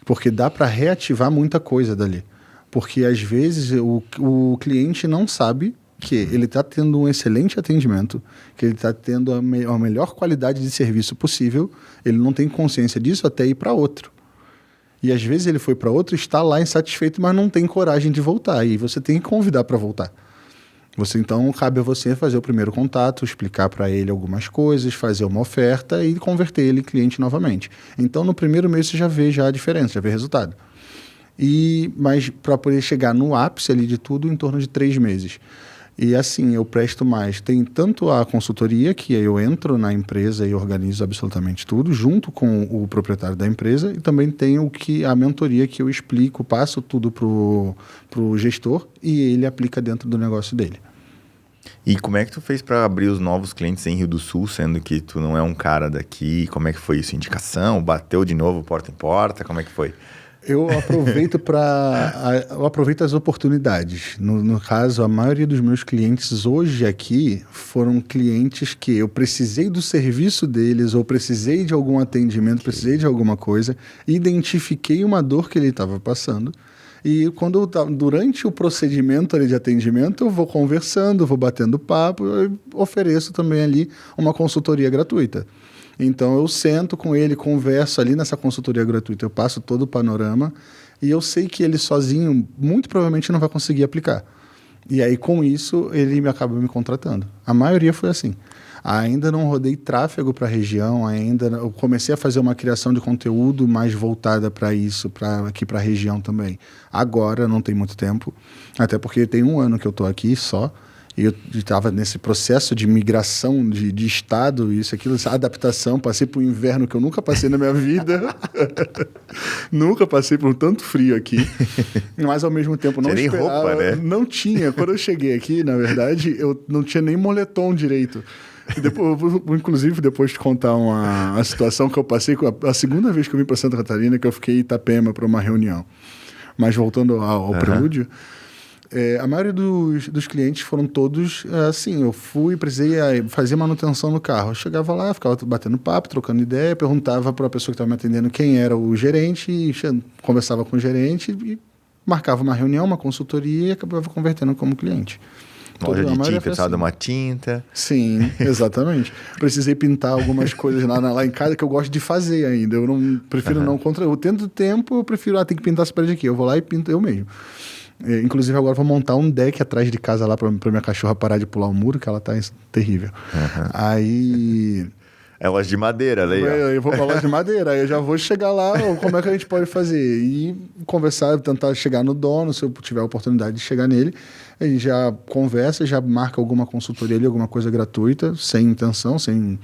Porque dá para reativar muita coisa dali. Porque, às vezes, o cliente não sabe que ele está tendo um excelente atendimento, que ele está tendo a melhor qualidade de serviço possível, ele não tem consciência disso até ir para outro. E, às vezes, ele foi para outro, está lá insatisfeito, mas não tem coragem de voltar. E você tem que convidar para voltar. Então, cabe a você fazer o primeiro contato, explicar para ele algumas coisas, fazer uma oferta e converter ele em cliente novamente. Então, no primeiro mês, você já vê a diferença, já vê resultado. Mas para poder chegar no ápice ali de tudo, em torno de 3 meses. E assim, eu presto mais. Tem tanto a consultoria, que eu entro na empresa e organizo absolutamente tudo, junto com o proprietário da empresa, e também tenho a mentoria, que eu explico, passo tudo pro gestor e ele aplica dentro do negócio dele.
E como é que tu fez para abrir os novos clientes em Rio do Sul, sendo que tu não é um cara daqui? Como é que foi isso? Indicação? Bateu de novo porta em porta? Como é que foi?
Eu aproveito as oportunidades. No caso, a maioria dos meus clientes hoje aqui foram clientes que eu precisei do serviço deles, ou precisei de algum atendimento, precisei de alguma coisa, identifiquei uma dor que ele estava passando. E durante o procedimento ali de atendimento, eu vou conversando, vou batendo papo, eu ofereço também ali uma consultoria gratuita. Então, eu sento com ele, converso ali nessa consultoria gratuita, eu passo todo o panorama e eu sei que ele sozinho, muito provavelmente, não vai conseguir aplicar. E aí, com isso, ele acaba me contratando. A maioria foi assim. Ainda não rodei tráfego para a região, eu comecei a fazer uma criação de conteúdo mais voltada para isso, aqui para a região também. Agora, não tem muito tempo, até porque tem 1 ano que eu estou aqui só, e eu estava nesse processo de migração de estado, isso, aquilo, essa adaptação. Passei por um inverno que eu nunca passei na minha vida. Nunca passei por tanto frio aqui. Mas, ao mesmo tempo, não esperava.
Roupa, né?
Não tinha. Quando eu cheguei aqui, na verdade, eu não tinha nem moletom direito. Inclusive, depois de contar uma situação que eu passei, a segunda vez que eu vim para Santa Catarina, que eu fiquei em Itapema para uma reunião. Mas voltando ao prelúdio... A maioria dos clientes foram todos assim. Eu precisei fazer manutenção no carro. Eu chegava lá, ficava batendo papo, trocando ideia, perguntava para a pessoa que estava me atendendo quem era o gerente, conversava com o gerente e marcava uma reunião, uma consultoria e acabava convertendo como cliente.
Loja de tinta, precisava de uma tinta.
Sim, exatamente. Precisei pintar algumas coisas lá em casa que eu gosto de fazer ainda. Eu não prefiro não contra. Eu tendo tempo, eu prefiro, tem que pintar essa parede aqui. Eu vou lá e pinto eu mesmo. Inclusive, agora vou montar um deck atrás de casa lá para minha cachorra parar de pular o muro, que ela tá terrível. Aí.
É loja de madeira, legal.
Eu vou pra loja de madeira, aí eu já vou chegar lá, como é que a gente pode fazer? E conversar, tentar chegar no dono, se eu tiver a oportunidade de chegar nele, a gente já conversa, já marca alguma consultoria ali, alguma coisa gratuita, sem intenção, sem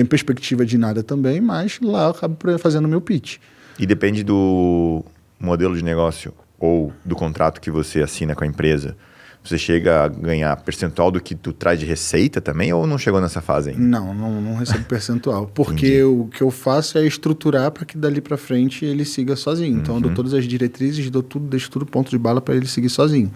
perspectiva de nada também, mas lá eu acabo fazendo o meu pitch.
E depende do modelo de negócio ou do contrato que você assina com a empresa, você chega a ganhar percentual do que tu traz de receita também ou não chegou nessa fase ainda?
Não recebo percentual. Porque o que eu faço é estruturar para que dali para frente ele siga sozinho. Então eu dou todas as diretrizes, deixo tudo ponto de bala para ele seguir sozinho.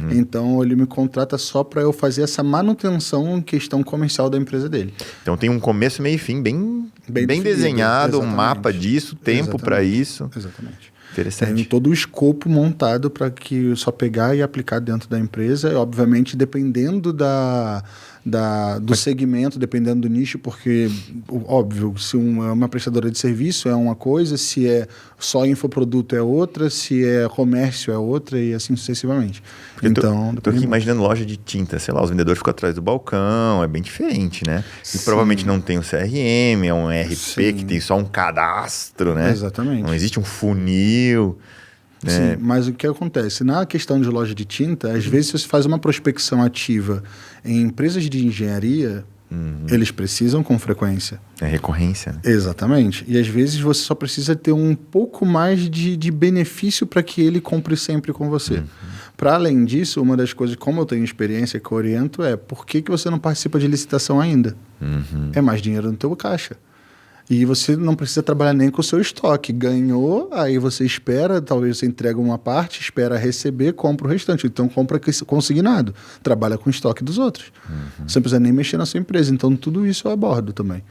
Então ele me contrata só para eu fazer essa manutenção em questão comercial da empresa dele.
Então tem um começo, meio e fim bem desenhado, um mapa disso, tempo para isso.
Exatamente.
Interessante.
Tem todo o escopo montado para que só pegar e aplicar dentro da empresa, e, obviamente, dependendo do segmento, dependendo do nicho, porque, óbvio, se uma prestadora de serviço é uma coisa, se é só infoproduto é outra, se é comércio é outra, e assim sucessivamente.
Porque então, tô aqui imaginando loja de tinta, sei lá, os vendedores ficam atrás do balcão, é bem diferente, né? E provavelmente não tem um CRM, é um ERP que tem só um cadastro, né?
Exatamente.
Não existe um funil.
Sim, mas o que acontece? Na questão de loja de tinta, às vezes você faz uma prospecção ativa em empresas de engenharia, eles precisam com frequência.
É recorrência, né?
Exatamente. E às vezes você só precisa ter um pouco mais de benefício para que ele compre sempre com você. Para além disso, uma das coisas, como eu tenho experiência que eu oriento, é por que você não participa de licitação ainda? É mais dinheiro no teu caixa. E você não precisa trabalhar nem com o seu estoque. Ganhou, aí você espera, talvez você entrega uma parte, espera receber, compra o restante. Então compra consignado, trabalha com o estoque dos outros. Você não precisa nem mexer na sua empresa. Então tudo isso eu abordo também.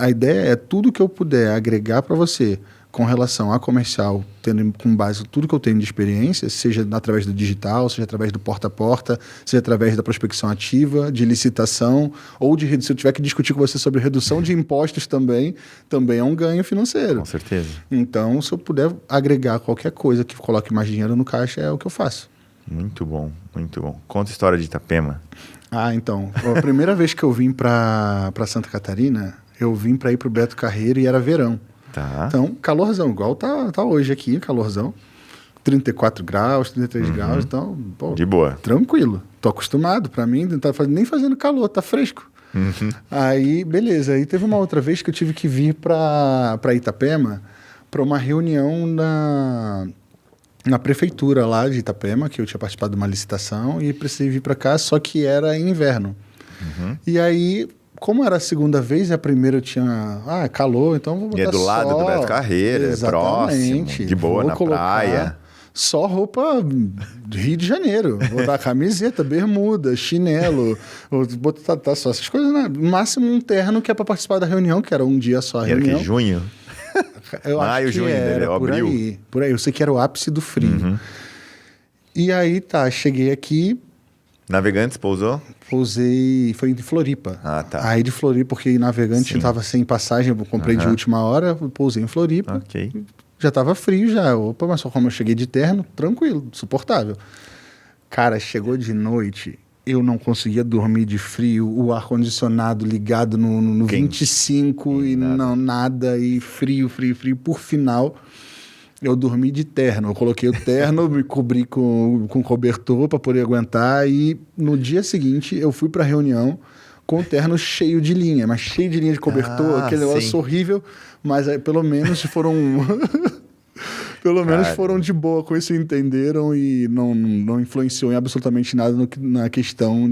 A ideia é tudo que eu puder agregar para você com relação a comercial, tendo com base tudo que eu tenho de experiência, seja através do digital, seja através do porta a porta, seja através da prospecção ativa, de licitação, ou se eu tiver que discutir com você sobre redução de impostos também é um ganho financeiro.
Com certeza.
Então, se eu puder agregar qualquer coisa que coloque mais dinheiro no caixa, é o que eu faço.
Muito bom, muito bom. Conta a história de Itapema.
Então, a primeira vez que eu vim para Santa Catarina, eu vim para ir para o Beto Carreiro e era verão.
Tá.
Então, calorzão, igual tá hoje aqui, calorzão. 34 graus, 33 graus, então, pô,
de boa.
Tranquilo. Tô acostumado, para mim, não tá nem fazendo calor, tá fresco. Aí, beleza. Aí teve uma outra vez que eu tive que vir para Itapema para uma reunião na prefeitura lá de Itapema, que eu tinha participado de uma licitação e precisei vir para cá, só que era inverno. E aí, como era a segunda vez, a primeira eu tinha calor, então vou botar
e é do lado do Beto Carreiro, é próximo, de boa, na praia.
Só roupa do Rio de Janeiro. Vou dar camiseta, bermuda, chinelo, vou botar só essas coisas, né? No máximo um terno que é para participar da reunião, que era um dia só a reunião.
Era que junho?
Maio, junho, era por
abril.
aí. Por aí, eu sei que era o ápice do frio. E aí, cheguei aqui.
Navegantes pousou?
Pousei, foi de Floripa.
Tá.
Aí de Floripa, porque Navegante estava sem passagem, eu comprei de última hora, pousei em Floripa.
Ok.
Já estava frio já. Opa, mas só como eu cheguei de terno, tranquilo, suportável. Cara, chegou de noite, eu não conseguia dormir de frio, o ar-condicionado ligado no 25 e nada, e frio. Por final, eu dormi de terno. Eu coloquei o terno, me cobri com cobertor para poder aguentar, e no dia seguinte eu fui para a reunião com o terno cheio de linha, mas cheio de linha de cobertor, aquele negócio horrível, mas aí, pelo menos foram... foram de boa com isso, entenderam e não influenciou em absolutamente nada na questão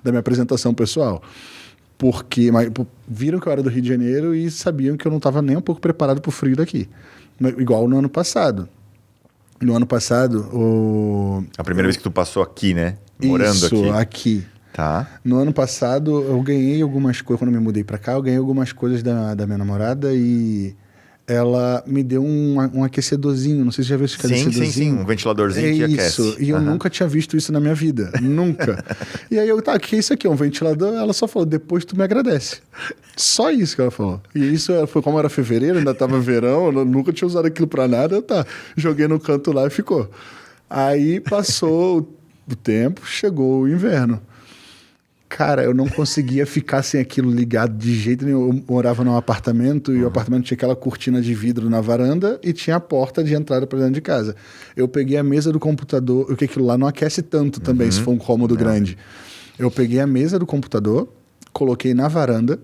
da minha apresentação pessoal. Porque viram que eu era do Rio de Janeiro e sabiam que eu não estava nem um pouco preparado para o frio daqui. Igual no ano passado. No ano passado,
A primeira vez que tu passou aqui, né? Morando
Isso,
aqui.
aqui.
Tá.
No ano passado, eu ganhei algumas coisas, quando eu me mudei pra cá, eu ganhei algumas coisas da minha namorada e ela me deu um aquecedorzinho, não sei se você já viu esse aquecedorzinho.
Sim, um ventiladorzinho que aquece.
Isso, e eu nunca tinha visto isso na minha vida, nunca. E aí o que é isso aqui? É um ventilador? Ela só falou, depois tu me agradece. Só isso que ela falou. E isso foi como era fevereiro, ainda tava verão, eu nunca tinha usado aquilo pra nada, joguei no canto lá e ficou. Aí passou o tempo, chegou o inverno. Cara, eu não conseguia ficar sem aquilo ligado de jeito nenhum. Eu morava num apartamento e o apartamento tinha aquela cortina de vidro na varanda e tinha a porta de entrada para dentro de casa. Eu peguei a mesa do computador, porque aquilo lá não aquece tanto também, se for um cômodo grande. Eu peguei a mesa do computador, coloquei na varanda,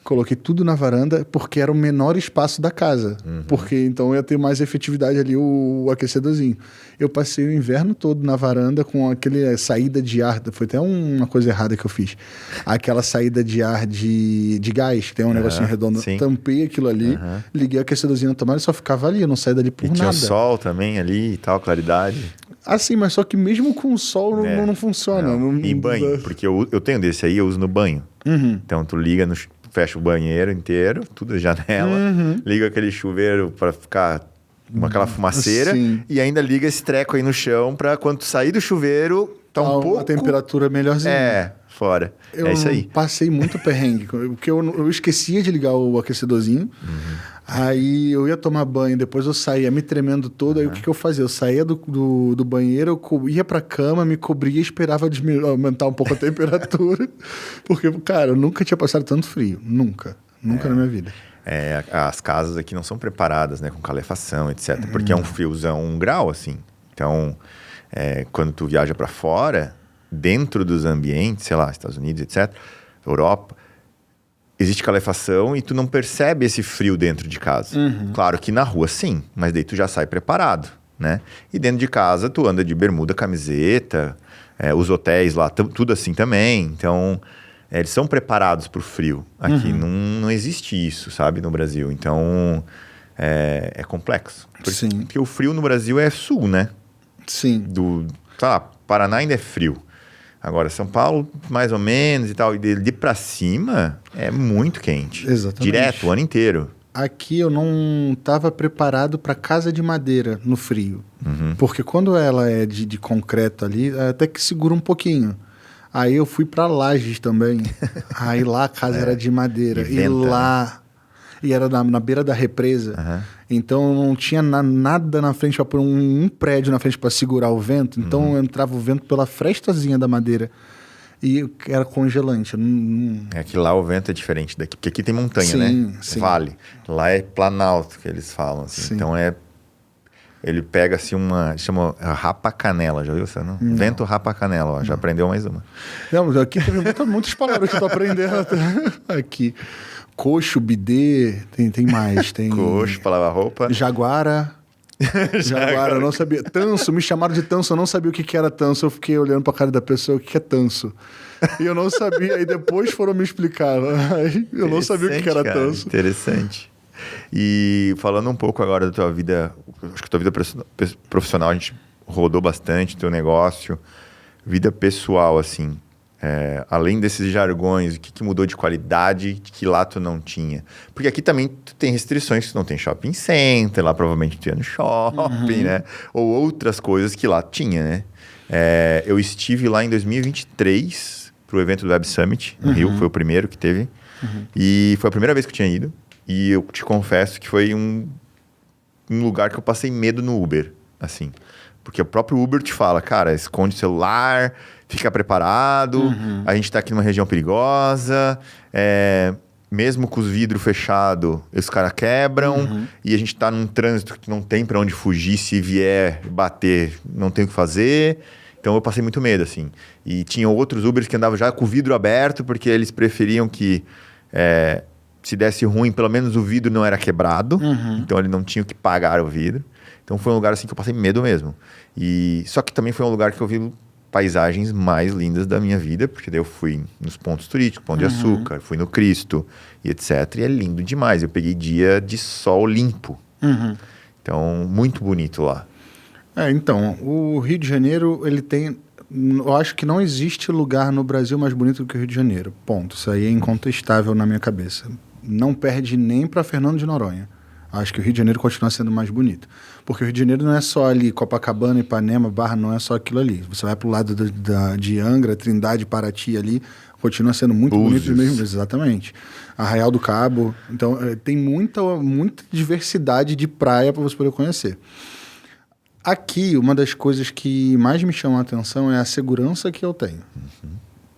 coloquei tudo na varanda porque era o menor espaço da casa. Porque então ia ter mais efetividade ali o aquecedorzinho. Eu passei o inverno todo na varanda com aquele saída de ar. Foi até uma coisa errada que eu fiz. Aquela saída de ar de gás, que tem um negocinho redondo.
Sim.
Tampei aquilo ali, liguei o aquecedorzinho na tomada e só ficava ali. Eu não saía dali por
E
nada.
tinha o sol também ali e tal, claridade.
Assim, mas só que mesmo com o sol não funciona.
E banho, porque eu tenho desse aí, eu uso no banho. Então tu liga, fecha o banheiro inteiro, tudo a janela, liga aquele chuveiro para ficar com aquela fumaceira.
Sim.
E ainda liga esse treco aí no chão para quando tu sair do chuveiro, tá um pouco...
A temperatura melhorzinha.
Fora. É isso aí.
Passei muito perrengue, porque eu esquecia de ligar o aquecedorzinho, aí eu ia tomar banho, depois eu saía me tremendo todo, aí o que eu fazia? Eu saía do banheiro, eu ia pra cama, me cobria e esperava aumentar um pouco a temperatura, porque, cara, eu nunca tinha passado tanto frio, nunca na minha vida.
As casas aqui não são preparadas, né, com calefação, etc, porque é um friozão 1 grau, assim. Então, quando tu viaja pra fora... dentro dos ambientes, sei lá, Estados Unidos, etc., Europa, existe calefação e tu não percebe esse frio dentro de casa. Claro que na rua sim, mas daí tu já sai preparado, né? E dentro de casa tu anda de bermuda, camiseta, os hotéis lá, tudo assim também. Então, eles são preparados pro frio. Aqui não existe isso, sabe, no Brasil. Então, é complexo. Porque o frio no Brasil é sul, né?
Sim.
Sei lá, Paraná ainda é frio. Agora, São Paulo, mais ou menos e tal. E de pra cima, é muito quente.
Exatamente.
Direto, o ano inteiro.
Aqui eu não estava preparado para casa de madeira no frio. Porque quando ela é de concreto ali, até que segura um pouquinho. Aí eu fui para Lages também. Aí lá a casa era de madeira.
E
lá... E era na beira da represa. Então não tinha nada na frente, para pôr um prédio na frente para segurar o vento. Então entrava o vento pela frestazinha da madeira. E era congelante.
É que lá o vento é diferente daqui. Porque aqui tem montanha,
sim,
né?
Sim.
Vale. Lá é planalto, que eles falam. Assim. Então ele pega assim chama rapa-canela, já viu você? Não? Vento rapa-canela, ó. Já aprendeu mais uma.
Não, mas aqui teve muitas palavras que eu tô aprendendo aqui. Coxo, bidê, tem mais. Tem
Coxo, pra lavar roupa.
Jaguara. Jaguara, eu não sabia. Tanso, me chamaram de tanso, eu não sabia o que era tanso. Eu fiquei olhando pra cara da pessoa, o que é tanso? E eu não sabia, aí depois foram me explicar. Aí eu não sabia o que era tanso.
Interessante. E falando um pouco agora da tua vida, acho que tua vida profissional, a gente rodou bastante, teu negócio, vida pessoal, assim. Além desses jargões, o que mudou de qualidade que lá tu não tinha? Porque aqui também tu tem restrições, tu não tem shopping center, lá provavelmente tu ia no shopping, né? Ou outras coisas que lá tinha, né? Eu estive lá em 2023 pro evento do Web Summit, no Rio, foi o primeiro que teve. E foi a primeira vez que eu tinha ido. E eu te confesso que foi um lugar que eu passei medo no Uber, assim. Porque o próprio Uber te fala, cara, esconde o celular, fica preparado, a gente tá aqui numa região perigosa, mesmo com os vidros fechados, os caras quebram, e a gente tá num trânsito que não tem pra onde fugir, se vier bater, não tem o que fazer. Então eu passei muito medo, assim. E tinha outros Ubers que andavam já com o vidro aberto, porque eles preferiam que... se desse ruim, pelo menos o vidro não era quebrado, então ele não tinha que pagar o vidro. Então foi um lugar assim que eu passei medo mesmo. Só que também foi um lugar que eu vi paisagens mais lindas da minha vida, porque daí eu fui nos pontos turísticos, Pão de Açúcar, fui no Cristo e etc. E é lindo demais. Eu peguei dia de sol limpo. Então, muito bonito lá.
Então, o Rio de Janeiro, ele tem... Eu acho que não existe lugar no Brasil mais bonito do que o Rio de Janeiro. Ponto. Isso aí é incontestável na minha cabeça. Não perde nem para Fernando de Noronha. Acho que o Rio de Janeiro continua sendo mais bonito. Porque o Rio de Janeiro não é só ali Copacabana, Ipanema, Barra, não é só aquilo ali. Você vai para o lado de Angra, Trindade, Paraty ali, continua sendo muito bonito mesmo. Exatamente. Arraial do Cabo. Então, tem muita diversidade de praia para você poder conhecer. Aqui, uma das coisas que mais me chama a atenção é a segurança que eu tenho.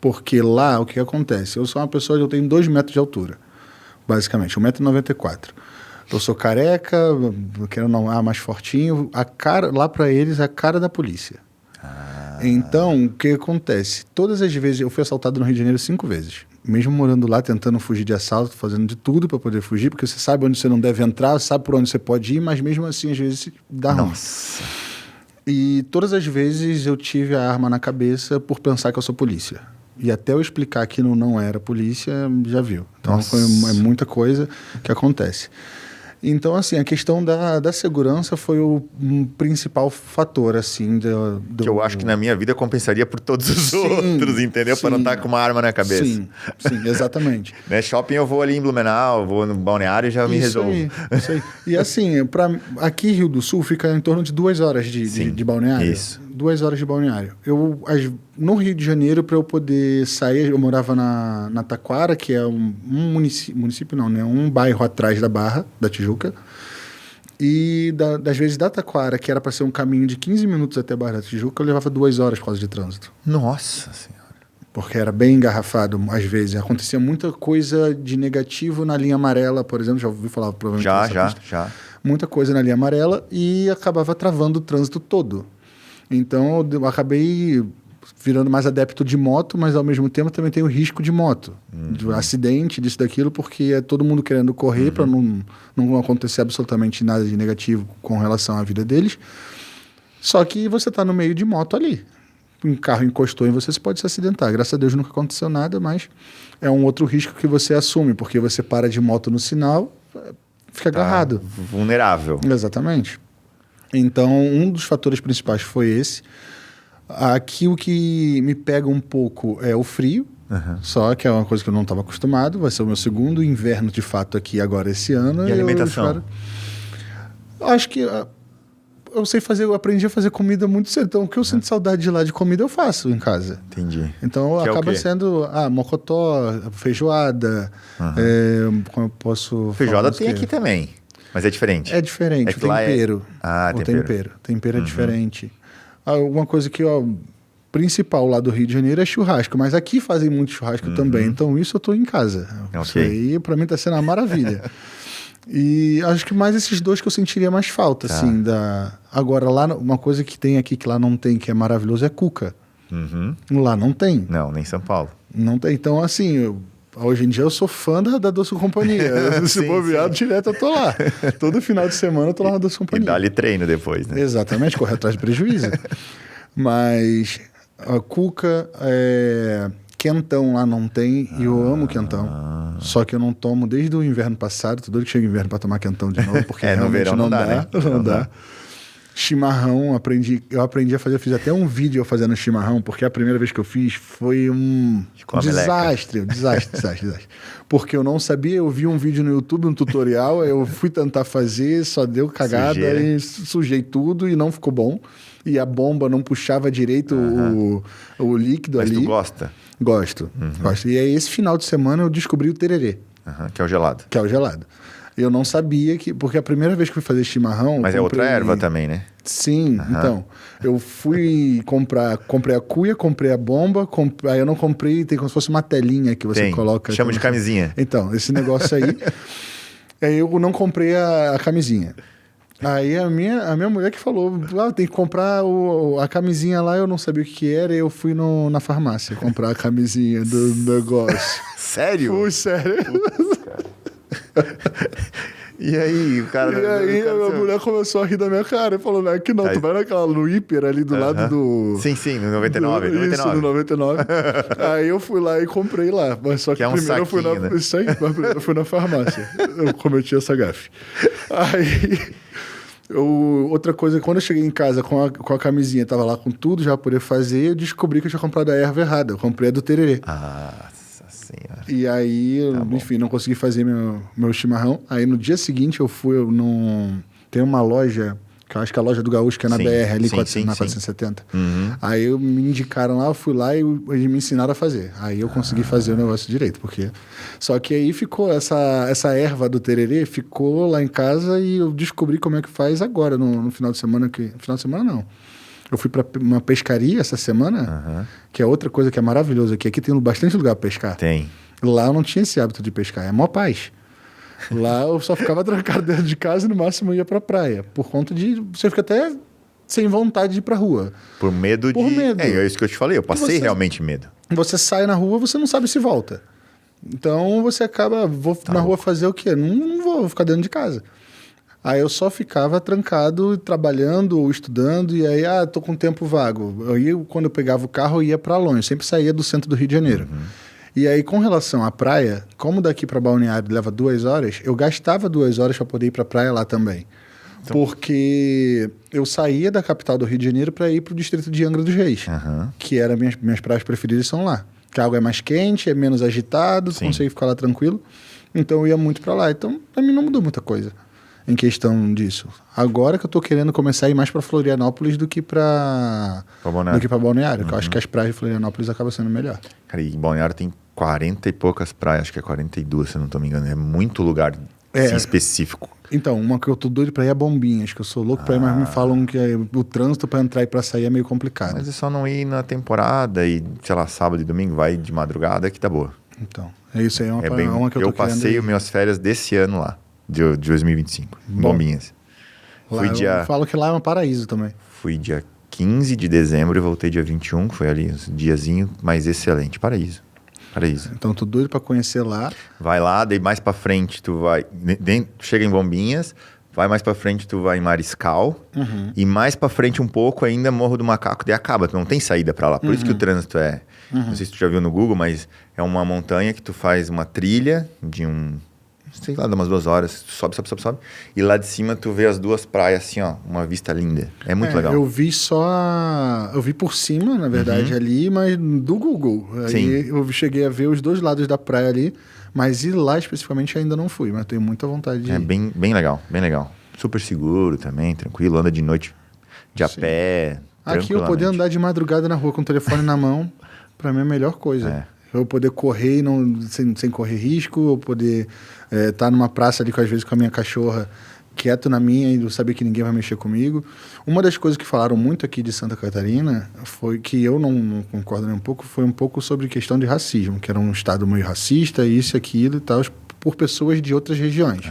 Porque lá, o que acontece? Eu sou uma pessoa que eu tenho 2 metros de altura, basicamente, 1,94 m. Eu sou careca, querendo não, mais fortinho. Lá para eles, é a cara da polícia. Então, o que acontece? Todas as vezes, eu fui assaltado no Rio de Janeiro 5 vezes. Mesmo morando lá, tentando fugir de assalto, fazendo de tudo para poder fugir, porque você sabe onde você não deve entrar, sabe por onde você pode ir, mas mesmo assim, às vezes, dá ruim.
Nossa.
E todas as vezes eu tive a arma na cabeça por pensar que eu sou polícia. E até eu explicar que não era polícia, já viu. Então, é muita coisa que acontece. Então, assim, a questão da segurança foi o principal fator, assim,
que eu acho que na minha vida compensaria por todos os outros, entendeu? Para não estar com uma arma na cabeça.
Sim, exatamente.
Né? Shopping eu vou ali em Blumenau, vou no Balneário e já me resolvo.
Isso aí. E assim, aqui Rio do Sul fica em torno de 2 horas de Balneário.
Isso.
2 horas de Balneário. No Rio de Janeiro, para eu poder sair, eu morava na Taquara, que é um município não, né? Um bairro atrás da Barra, da Tijuca. E das vezes da Taquara, que era para ser um caminho de 15 minutos até a Barra da Tijuca, eu levava 2 horas por causa de trânsito.
Nossa Senhora.
Porque era bem engarrafado, às vezes. Acontecia muita coisa de negativo na linha amarela, por exemplo. Já ouvi falar provavelmente.
Já.
Muita coisa na linha amarela e acabava travando o trânsito todo. Então, eu acabei virando mais adepto de moto, mas ao mesmo tempo também tem o risco de moto, de acidente, disso, daquilo, porque é todo mundo querendo correr para não acontecer absolutamente nada de negativo com relação à vida deles. Só que você está no meio de moto ali. Um carro encostou em você, você pode se acidentar. Graças a Deus nunca aconteceu nada, mas é um outro risco que você assume, porque você para de moto no sinal, fica agarrado.
Vulnerável.
Exatamente. Então, um dos fatores principais foi esse. Aqui o que me pega um pouco é o frio, só que é uma coisa que eu não estava acostumado. Vai ser o meu segundo inverno, de fato, aqui agora esse ano.
E alimentação?
Acho que eu aprendi a fazer comida muito cedo. Então, o que eu sinto saudade de lá de comida, eu faço em casa.
Entendi.
Então, acaba sendo mocotó, feijoada, como eu posso
feijoada tem aqui também. Mas é diferente.
É diferente, o tempero.
Tempero.
Tempero é diferente. Uma coisa que, principal lá do Rio de Janeiro é churrasco, mas aqui fazem muito churrasco também. Então, isso eu tô em casa. Isso aí, pra mim, tá sendo uma maravilha. E acho que mais esses dois que eu sentiria mais falta, assim. Agora, lá, uma coisa que tem aqui que lá não tem, que é maravilhoso, é cuca. Lá não tem.
Não, nem em São Paulo.
Não tem. Então, assim... Hoje em dia eu sou fã da Doce Companhia. Se bobear, direto eu tô lá. Todo final de semana eu tô lá na Doce Companhia.
E dá-lhe treino depois, né?
Exatamente, correr atrás de prejuízo. Mas a cuca, quentão lá não tem, e eu amo quentão. Só que eu não tomo desde o inverno passado. Tô doido que chega o inverno para tomar quentão de novo, porque
no verão não dá, né?
Não dá. Chimarrão, eu aprendi a fazer, eu fiz até um vídeo eu fazendo chimarrão, porque a primeira vez que eu fiz foi um desastre. Porque eu não sabia, eu vi um vídeo no YouTube, um tutorial, eu fui tentar fazer, só deu cagada e sujei tudo e não ficou bom. E a bomba não puxava direito o líquido ali.
Mas tu gosta?
Gosto. E aí esse final de semana eu descobri o tererê.
Que é o gelado.
Eu não sabia porque a primeira vez que fui fazer chimarrão...
Mas é outra erva também, né?
Sim, então. Eu fui comprei a cuia, comprei a bomba, aí eu não comprei, tem como se fosse uma telinha que você coloca...
Chama de camisinha.
Então, esse negócio aí... aí eu não comprei a camisinha. Aí a minha mulher que falou, tem que comprar a camisinha lá, eu não sabia o que era, e eu fui na farmácia comprar a camisinha do negócio.
Sério?
Fui, sério.
Putz, cara. E aí, o cara...
E aí, a minha mulher começou a rir da minha cara e falou, não é que não, tu vai no hiper ali do lado do...
Sim, no 99.
Isso, no 99. Aí eu fui lá e comprei lá, mas só que primeiro eu fui
né?
Isso aí, mas primeiro eu fui na farmácia. Eu cometi essa gafe. Aí Outra coisa, quando eu cheguei em casa com a camisinha, tava lá com tudo já pra poder fazer, eu descobri que eu tinha comprado a erva errada. Eu comprei a do tererê.
Nossa senhora.
E aí, enfim, não consegui fazer meu chimarrão. Aí no dia seguinte tem uma loja, que eu acho que é a loja do Gaúcho, que é na
Sim,
BR, ali
sim,
na
sim.
470.
Uhum.
Aí me indicaram lá, eu fui lá e eles me ensinaram a fazer. Aí eu consegui fazer o negócio direito, porque... Só que aí ficou, essa erva do tererê ficou lá em casa e eu descobri como é que faz agora, no final de semana. Final de semana não. Eu fui para uma pescaria essa semana, que é outra coisa que é maravilhosa aqui. Aqui tem bastante lugar para pescar.
Tem.
Lá eu não tinha esse hábito de pescar, é mó paz. Lá eu só ficava trancado dentro de casa e no máximo ia pra praia. Por conta de... Você fica até sem vontade de ir pra rua.
Por medo
Por medo.
É isso que eu te falei. Eu passei realmente medo.
Você sai na rua, você não sabe se volta. Então você acaba... Vou na rua fazer o quê? Não vou ficar dentro de casa. Aí eu só ficava trancado, trabalhando ou estudando. E aí, tô com tempo vago. Quando eu pegava o carro, eu ia pra longe. Eu sempre saía do centro do Rio de Janeiro. E aí, com relação à praia, como daqui para Balneário leva 2 horas, eu gastava 2 horas para poder ir para a praia lá também. Então... Porque eu saía da capital do Rio de Janeiro para ir para o distrito de Angra dos Reis, que eram minhas praias preferidas, são lá. Que a água é mais quente, é menos agitado, consegue ficar lá tranquilo. Então eu ia muito para lá. Então, para mim não mudou muita coisa em questão disso. Agora que eu tô querendo começar a ir mais para Florianópolis do que para Balneário, que eu acho que as praias de Florianópolis acabam sendo melhor.
Cara, e Balneário tem 40 e poucas praias, acho que é 42, se eu não tô me engano. É muito lugar assim, específico.
Então, uma que eu tô doido pra ir é Bombinhas, que eu sou louco pra ir, mas me falam que o trânsito pra entrar e pra sair é meio complicado.
Mas é só não ir na temporada e, sei lá, sábado e domingo, vai de madrugada que tá boa.
Então, é isso aí, uma que eu tô querendo.
Eu passei minhas férias desse ano lá, de 2025, em Bombinhas.
Lá eu falo que lá é um paraíso também.
Fui dia 15 de dezembro e voltei dia 21, que foi ali um diazinho, mas excelente, paraíso.
Então, tô doido pra conhecer lá.
Vai lá, daí mais pra frente tu vai... Chega em Bombinhas, vai mais pra frente tu vai em Mariscal, e mais pra frente um pouco ainda Morro do Macaco, daí acaba, tu não tem saída pra lá. Por isso que o trânsito é... Não sei se tu já viu no Google, mas é uma montanha que tu faz uma trilha de sei lá, de umas 2 horas, sobe. E lá de cima tu vê as 2 praias assim, ó, uma vista linda. É muito legal.
Eu vi eu vi por cima, na verdade, ali, mas do Google. Aí eu cheguei a ver os 2 lados da praia ali, mas ir lá especificamente ainda não fui, mas tenho muita vontade de ir.
É bem legal. Super seguro também, tranquilo, anda de noite de a pé.
Aqui eu poder andar de madrugada na rua com o telefone na mão, pra mim é a melhor coisa. Eu poder correr sem correr risco, eu poder estar numa praça ali, às vezes, com a minha cachorra quieto na minha e eu saber que ninguém vai mexer comigo. Uma das coisas que falaram muito aqui de Santa Catarina foi que eu não concordo nem um pouco, foi um pouco sobre questão de racismo, que era um estado meio racista, isso e aquilo e tal, por pessoas de outras regiões.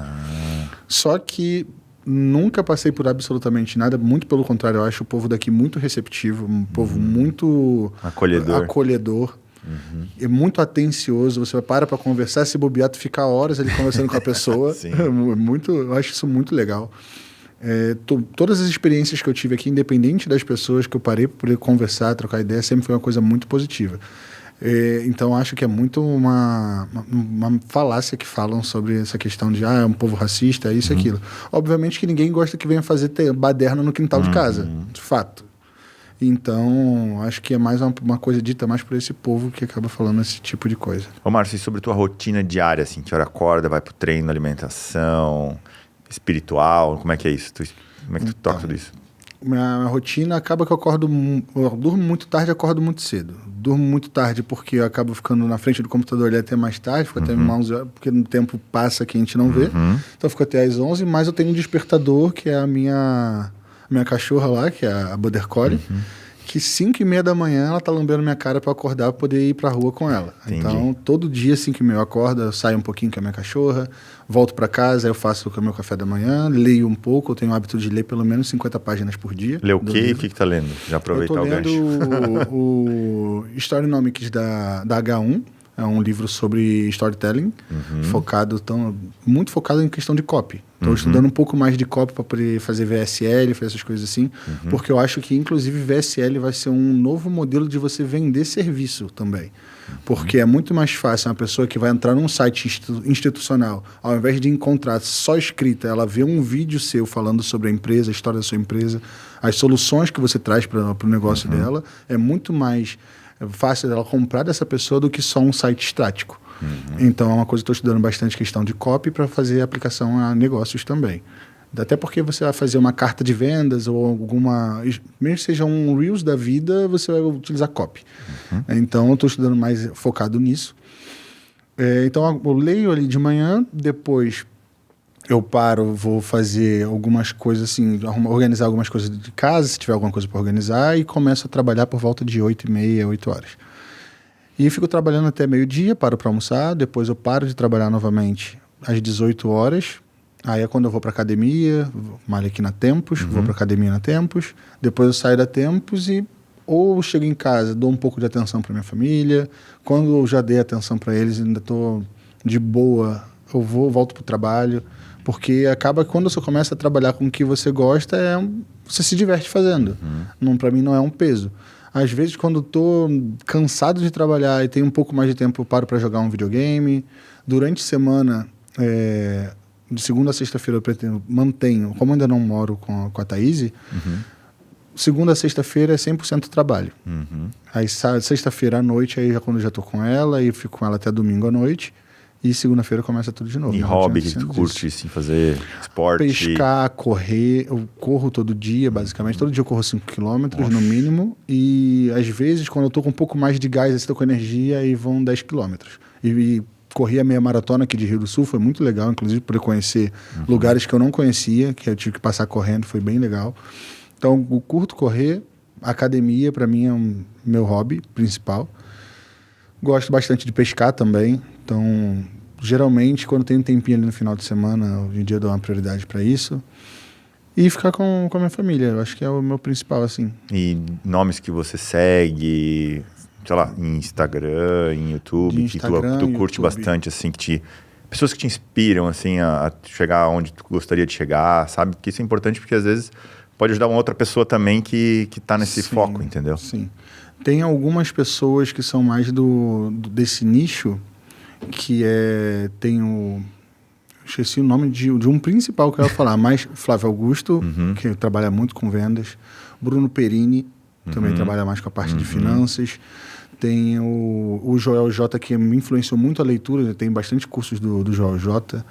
Só que nunca passei por absolutamente nada, muito pelo contrário, eu acho o povo daqui muito receptivo, um povo muito acolhedor. É muito atencioso, você para conversar, se bobear, tu fica horas ali conversando com a pessoa. Eu acho isso muito legal. Todas as experiências que eu tive aqui, independente das pessoas que eu parei para poder conversar, trocar ideia, sempre foi uma coisa muito positiva. Então acho que é muito uma falácia que falam sobre essa questão de é um povo racista, isso e aquilo. Obviamente que ninguém gosta que venha fazer baderna no quintal de casa, de fato. Então, acho que é mais uma coisa dita mais por esse povo que acaba falando esse tipo de coisa.
Ô Márcio, e sobre tua rotina diária, assim, que hora acorda, vai pro treino, alimentação, espiritual, como é que é isso? Como é que tu toca tudo isso?
Minha rotina acaba que eu durmo muito tarde e acordo muito cedo. Durmo muito tarde porque eu acabo ficando na frente do computador ali até mais tarde, fico até 11 horas, porque no tempo passa que a gente não vê. Então eu fico até às 11, mas eu tenho um despertador, que é a minha cachorra lá, que é a Border Collie, que 5h30 da manhã ela tá lambendo minha cara para acordar, para poder ir pra rua com ela.
Entendi.
Então, todo dia 5h30 eu acordo, eu saio um pouquinho com a minha cachorra, volto para casa, aí eu faço o meu café da manhã, leio um pouco, eu tenho o hábito de ler pelo menos 50 páginas por dia.
Lê o quê? O que tá lendo? Já aproveitar o gancho.
Eu tô lendo o Storynomics da H1, É um livro sobre storytelling, muito focado em questão de copy. Estou estudando um pouco mais de copy para poder fazer VSL, fazer essas coisas assim, porque eu acho que, inclusive, VSL vai ser um novo modelo de você vender serviço também. Porque é muito mais fácil uma pessoa que vai entrar num site institucional, ao invés de encontrar só escrita, ela vê um vídeo seu falando sobre a empresa, a história da sua empresa, as soluções que você traz para o negócio dela, é muito mais fácil dela comprar dessa pessoa do que só um site estático. Então é uma coisa que estou estudando bastante, questão de copy, para fazer aplicação a negócios também. Até porque você vai fazer uma carta de vendas ou alguma... Mesmo que seja um Reels da vida, você vai utilizar copy. Então eu estou estudando mais focado nisso. Então eu leio ali de manhã, depois eu paro, vou fazer algumas coisas assim, organizar algumas coisas de casa, se tiver alguma coisa para organizar, e começo a trabalhar por volta de 8h30, 8 horas. E fico trabalhando até meio-dia, paro para almoçar, depois eu paro de trabalhar novamente às 18 horas. Aí é quando eu vou para academia, malho aqui na Tempos, vou para academia na Tempos, depois eu saio da Tempos e ou chego em casa, dou um pouco de atenção para minha família. Quando eu já dei atenção para eles, ainda estou de boa, eu volto para o trabalho. Porque acaba que quando você começa a trabalhar com o que você gosta, você se diverte fazendo. Para mim não é um peso. Às vezes, quando eu tô cansado de trabalhar e tenho um pouco mais de tempo, eu paro para jogar um videogame. Durante a semana, de segunda a sexta-feira, eu mantenho, como eu ainda não moro com a Thaís, segunda a sexta-feira é 100% trabalho. Aí sexta-feira à noite, aí quando eu já tô com ela, e fico com ela até domingo à noite. E segunda-feira começa tudo de novo.
E hobby que tu curte, assim, fazer esporte?
Pescar, correr. Eu corro todo dia, basicamente. Todo dia eu corro 5 quilômetros, no mínimo. E, às vezes, quando eu tô com um pouco mais de gás, estou com energia, aí vão 10 quilômetros. E corri a meia maratona aqui de Rio do Sul, foi muito legal, inclusive, por eu conhecer lugares que eu não conhecia, que eu tive que passar correndo, foi bem legal. Então, eu curto correr. Academia, para mim, é meu hobby principal. Gosto bastante de pescar também. Então, geralmente, quando tem um tempinho ali no final de semana, hoje em dia eu dou uma prioridade para isso. E ficar com a minha família, eu acho que é o meu principal, assim.
E nomes que você segue, sei lá, em Instagram, em YouTube,
Instagram,
que tu curte
YouTube.
bastante, assim, pessoas que te inspiram, assim, a chegar onde tu gostaria de chegar, sabe? Porque isso é importante porque, às vezes, pode ajudar uma outra pessoa também que tá nesse foco, entendeu?
Sim. Tem algumas pessoas que são mais desse nicho, que esqueci o nome de um principal que eu ia falar, mas Flávio Augusto, que trabalha muito com vendas, Bruno Perini, também trabalha mais com a parte de finanças, tem o Joel J, que me influenciou muito a leitura, tem bastante cursos do Joel J,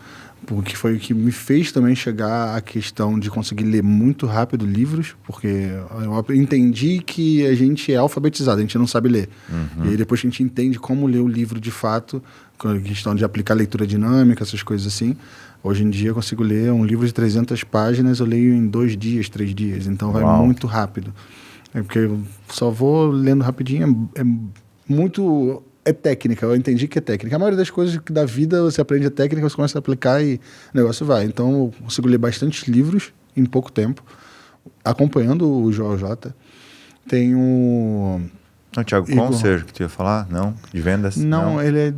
porque foi o que me fez também chegar à questão de conseguir ler muito rápido livros, porque eu entendi que a gente é alfabetizado, a gente não sabe ler. E aí depois que a gente entende como ler o livro de fato, com a questão de aplicar leitura dinâmica, essas coisas assim, hoje em dia eu consigo ler um livro de 300 páginas, eu leio em 2 dias, 3 dias, então vai muito rápido. É porque eu só vou lendo rapidinho, é técnica, eu entendi que é técnica. A maioria das coisas da vida você aprende a técnica, você começa a aplicar e o negócio vai. Então eu consigo ler bastante livros em pouco tempo, acompanhando o Joel J. Tem o...
Não, Thiago Concer, que tu ia falar? Não? De vendas?
Não, ele é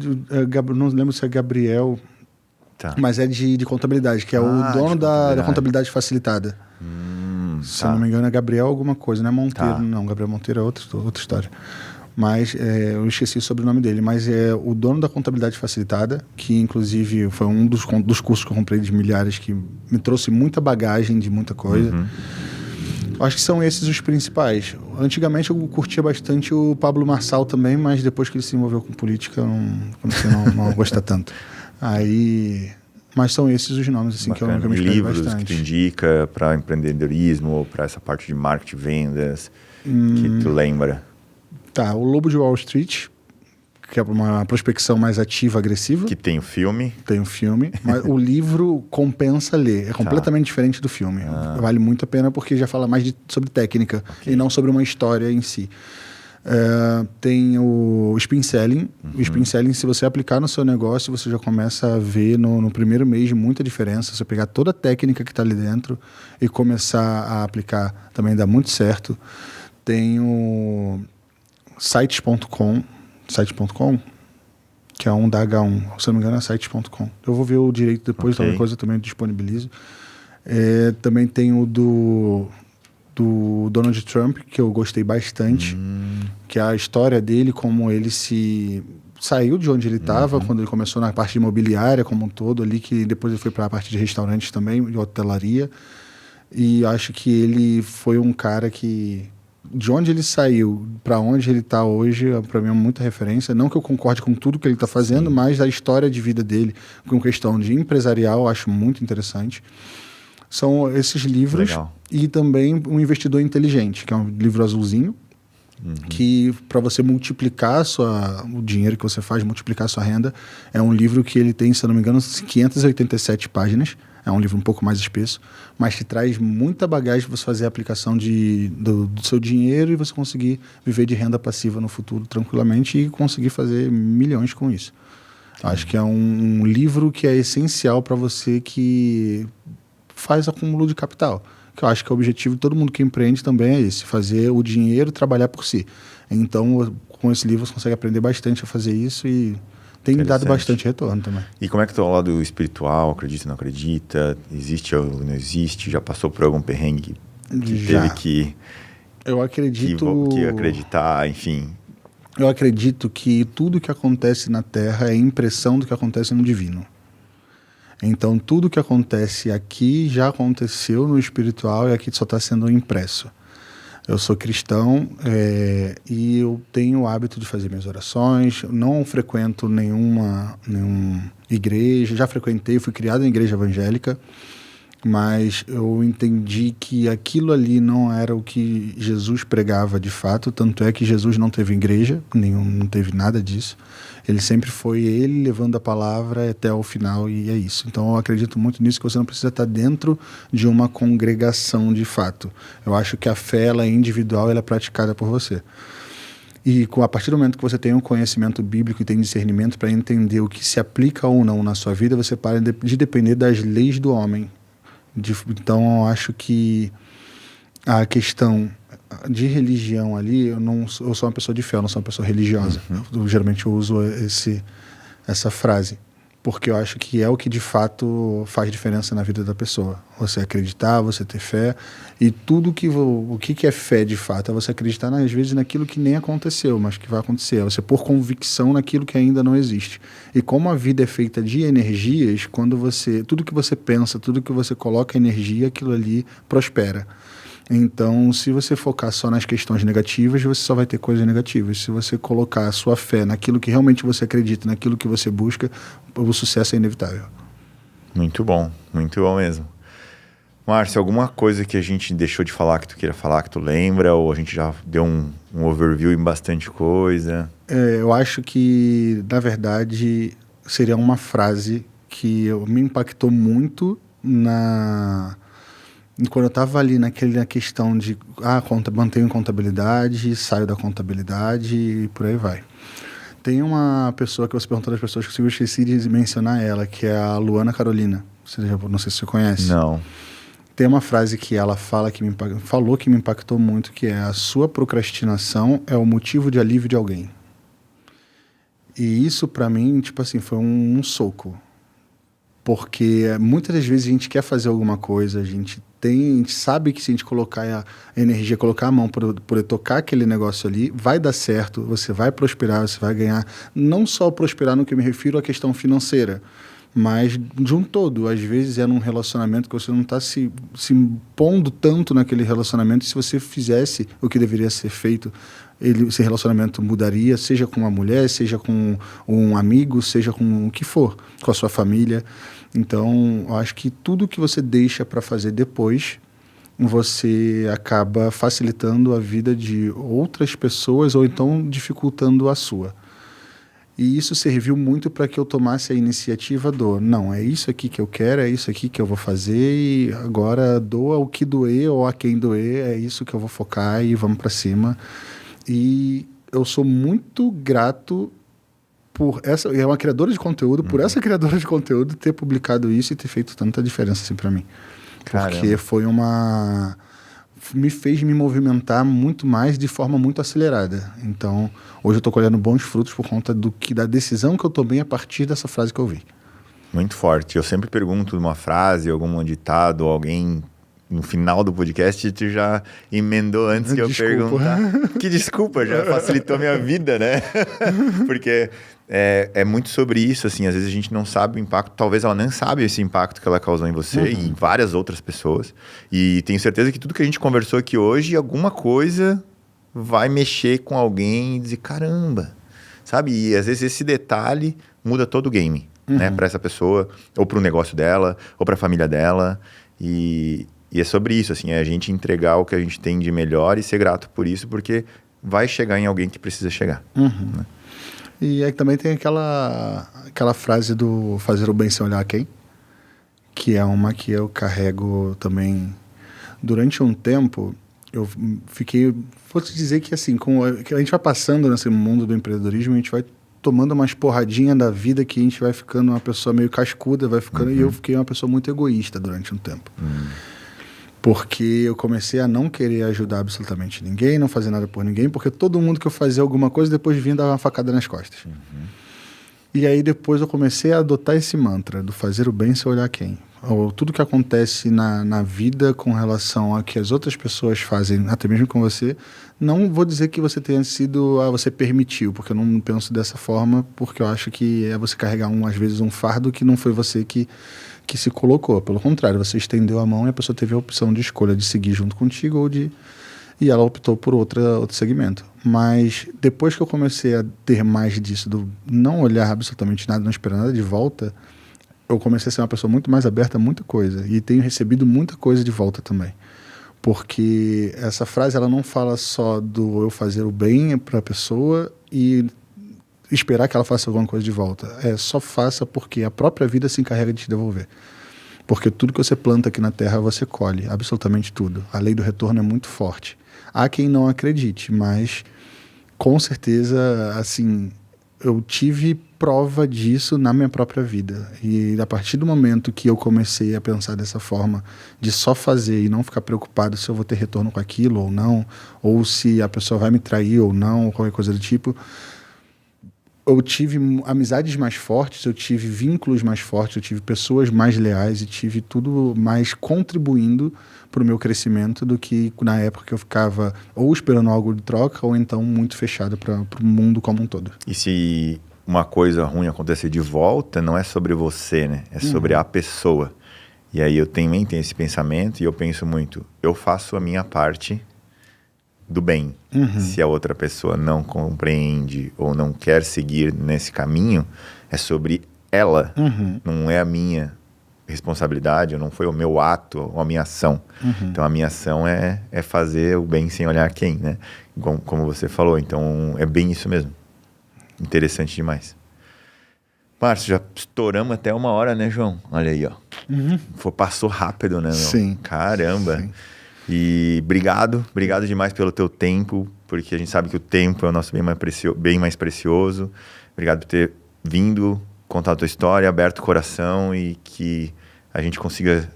não lembro se é Gabriel, mas é de contabilidade, que é o dono da contabilidade facilitada. Se eu não me engano é Gabriel alguma coisa, não é Monteiro, não. Gabriel Monteiro é outra história. Mas eu esqueci sobre o nome dele, mas é o dono da contabilidade facilitada, que inclusive foi um dos cursos que eu comprei de milhares, que me trouxe muita bagagem de muita coisa. Acho que são esses os principais. Antigamente eu curtia bastante o Pablo Marçal também, mas depois que ele se envolveu com política, comecei a não gostar tanto. Mas são esses os nomes assim, que eu me inspirei
livros
bastante.
Que tu indica para empreendedorismo ou para essa parte de marketing, vendas, que tu lembra?
Tá, o Lobo de Wall Street, que é uma prospecção mais ativa, agressiva.
Que tem o filme.
Tem o filme, mas o livro compensa ler. É completamente diferente do filme. Vale muito a pena porque já fala mais sobre técnica e não sobre uma história em si. Tem o Spin Selling. O Spin Selling, se você aplicar no seu negócio, você já começa a ver no primeiro mês muita diferença. Você pegar toda a técnica que está ali dentro e começar a aplicar, também dá muito certo. Tem o Sites.com. que é um da H1, se não me engano é sites.com. Eu vou ver o direito depois,
Ok.
qualquer coisa eu também disponibilizo. Também tem o do Donald Trump, que eu gostei bastante, que é a história dele, como ele saiu de onde ele estava, quando ele começou na parte de imobiliária como um todo ali, que depois ele foi para a parte de restaurantes também, de hotelaria. E acho que ele foi um cara que, de onde ele saiu para onde ele está hoje, para mim é muita referência. Não que eu concorde com tudo que ele está fazendo, mas a história de vida dele, com questão de empresarial, eu acho muito interessante. São esses livros.
Legal.
E também Um Investidor Inteligente, que é um livro azulzinho, que para você multiplicar o dinheiro que você faz, multiplicar a sua renda, é um livro que ele tem, se eu não me engano, 587 páginas. É um livro um pouco mais espesso, mas que traz muita bagagem para você fazer a aplicação do seu dinheiro e você conseguir viver de renda passiva no futuro tranquilamente e conseguir fazer milhões com isso. Acho que é um livro que é essencial para você que faz acúmulo de capital. Que eu acho que o objetivo de todo mundo que empreende também é esse, fazer o dinheiro trabalhar por si. Então, com esse livro você consegue aprender bastante a fazer isso e tem dado bastante retorno também.
E como é que tá o lado espiritual? Acredita, não acredita? Existe ou não existe? Já passou por algum perrengue que teve que...
Eu acredito...
Que acreditar, enfim...
Eu acredito que tudo que acontece na Terra é impressão do que acontece no divino. Então, tudo que acontece aqui já aconteceu no espiritual e aqui só está sendo impresso. Eu sou cristão e eu tenho o hábito de fazer minhas orações, não frequento nenhuma igreja, já frequentei, fui criado em igreja evangélica, mas eu entendi que aquilo ali não era o que Jesus pregava de fato, tanto é que Jesus não teve igreja, não teve nada disso. Ele sempre foi ele levando a palavra até o final e é isso. Então eu acredito muito nisso, que você não precisa estar dentro de uma congregação de fato. Eu acho que a fé ela é individual, ela é praticada por você. E a partir do momento que você tem um conhecimento bíblico e tem discernimento para entender o que se aplica ou não na sua vida, você para de depender das leis do homem. Então eu acho que a questão de religião ali, eu sou uma pessoa de fé, eu não sou uma pessoa religiosa. Geralmente eu uso essa frase, porque eu acho que é o que de fato faz diferença na vida da pessoa. Você acreditar, você ter fé, e o que é fé de fato? É você acreditar às vezes naquilo que nem aconteceu, mas que vai acontecer. É você pôr convicção naquilo que ainda não existe. E como a vida é feita de energias, tudo que você pensa, tudo que você coloca energia, aquilo ali prospera. Então, se você focar só nas questões negativas, você só vai ter coisas negativas. Se você colocar a sua fé naquilo que realmente você acredita, naquilo que você busca, o sucesso é inevitável.
Muito bom mesmo. Márcio, alguma coisa que a gente deixou de falar que tu queira falar, que tu lembra, ou a gente já deu um overview em bastante coisa?
Eu acho que, na verdade, seria uma frase que me impactou muito quando eu estava ali na questão de mantenho contabilidade, saio da contabilidade e por aí vai. Tem uma pessoa que você perguntou das pessoas que eu esqueci de mencionar ela, que é a Luana Carolina. Não sei se você conhece.
Não.
Tem uma frase que ela falou que me impactou muito, que é: a sua procrastinação é o motivo de alívio de alguém. E isso para mim, tipo assim, foi um soco. Porque muitas das vezes a gente quer fazer alguma coisa, a gente sabe que se a gente colocar a energia, colocar a mão para poder tocar aquele negócio ali, vai dar certo, você vai prosperar, você vai ganhar. Não só prosperar no que eu me refiro à questão financeira, mas de um todo. Às vezes é num relacionamento que você não está se impondo tanto naquele relacionamento, e se você fizesse o que deveria ser feito, esse relacionamento mudaria, seja com uma mulher, seja com um amigo, seja com o que for, com a sua família. Então, eu acho que tudo que você deixa para fazer depois, você acaba facilitando a vida de outras pessoas ou então dificultando a sua. E isso serviu muito para que eu tomasse a iniciativa não, é isso aqui que eu quero, é isso aqui que eu vou fazer, e agora doa o que doer ou a quem doer, é isso que eu vou focar e vamos para cima. E eu sou muito grato por essa, é uma criadora de conteúdo, por essa criadora de conteúdo ter publicado isso e ter feito tanta diferença assim para mim.
Caramba.
Porque me fez me movimentar muito mais de forma muito acelerada. Então, hoje eu estou colhendo bons frutos por conta da decisão que eu tomei a partir dessa frase que eu vi.
Muito forte. Eu sempre pergunto uma frase, algum ditado, alguém no final do podcast, tu já emendou antes que eu perguntar. Que desculpa, já facilitou a minha vida, né? Porque é muito sobre isso, assim, às vezes a gente não sabe o impacto, talvez ela não sabe esse impacto que ela causou em você e em várias outras pessoas. E tenho certeza que tudo que a gente conversou aqui hoje, alguma coisa vai mexer com alguém e dizer, caramba, sabe? E às vezes esse detalhe muda todo o game, né? Para essa pessoa, ou para o negócio dela, ou para a família dela. E é sobre isso, assim, é a gente entregar o que a gente tem de melhor e ser grato por isso, porque vai chegar em alguém que precisa chegar. Né?
E aí também tem aquela frase do fazer o bem sem olhar a quem, que é uma que eu carrego também. Durante um tempo, eu fiquei... Vou te dizer que assim, que a gente vai passando nesse mundo do empreendedorismo, a gente vai tomando umas porradinhas da vida que a gente vai ficando uma pessoa meio cascuda, vai ficando... E eu fiquei uma pessoa muito egoísta durante um tempo. Porque eu comecei a não querer ajudar absolutamente ninguém, não fazer nada por ninguém, porque todo mundo que eu fazia alguma coisa, depois vinha dar uma facada nas costas. E aí depois eu comecei a adotar esse mantra do fazer o bem sem olhar quem. Ou tudo que acontece na vida com relação a que as outras pessoas fazem, até mesmo com você, não vou dizer que você tenha sido, você permitiu, porque eu não penso dessa forma, porque eu acho que é você carregar, às vezes, um fardo que não foi você que se colocou. Pelo contrário, você estendeu a mão e a pessoa teve a opção de escolha de seguir junto contigo e ela optou por outro segmento. Mas depois que eu comecei a ter mais disso, do não olhar absolutamente nada, não esperar nada de volta, eu comecei a ser uma pessoa muito mais aberta a muita coisa. E tenho recebido muita coisa de volta também. Porque essa frase, ela não fala só do eu fazer o bem para a pessoa e esperar que ela faça alguma coisa de volta. Só faça porque a própria vida se encarrega de te devolver. Porque tudo que você planta aqui na Terra, você colhe. Absolutamente tudo. A lei do retorno é muito forte. Há quem não acredite, mas com certeza, assim, eu tive prova disso na minha própria vida. E a partir do momento que eu comecei a pensar dessa forma, de só fazer e não ficar preocupado se eu vou ter retorno com aquilo ou não, ou se a pessoa vai me trair ou não, ou qualquer coisa do tipo, eu tive amizades mais fortes, eu tive vínculos mais fortes, eu tive pessoas mais leais e tive tudo mais contribuindo para o meu crescimento do que na época que eu ficava ou esperando algo de troca ou então muito fechado para o mundo como um todo.
E se uma coisa ruim acontecer de volta, não é sobre você, né? É sobre a pessoa. E aí eu também tenho esse pensamento e eu penso muito, eu faço a minha parte do bem. Se a outra pessoa não compreende ou não quer seguir nesse caminho, é sobre ela, não é a minha responsabilidade, não foi o meu ato ou a minha ação. Então a minha ação é fazer o bem sem olhar quem, né? Como você falou, então é bem isso mesmo. Interessante demais. Márcio, já estouramos até 1 hora, né, João? Olha aí, ó. Passou rápido, né, meu?
Sim.
Caramba.
Sim.
E obrigado demais pelo teu tempo, porque a gente sabe que o tempo é o nosso bem mais precioso. Obrigado por ter vindo, contar a tua história, aberto o coração e que a gente consiga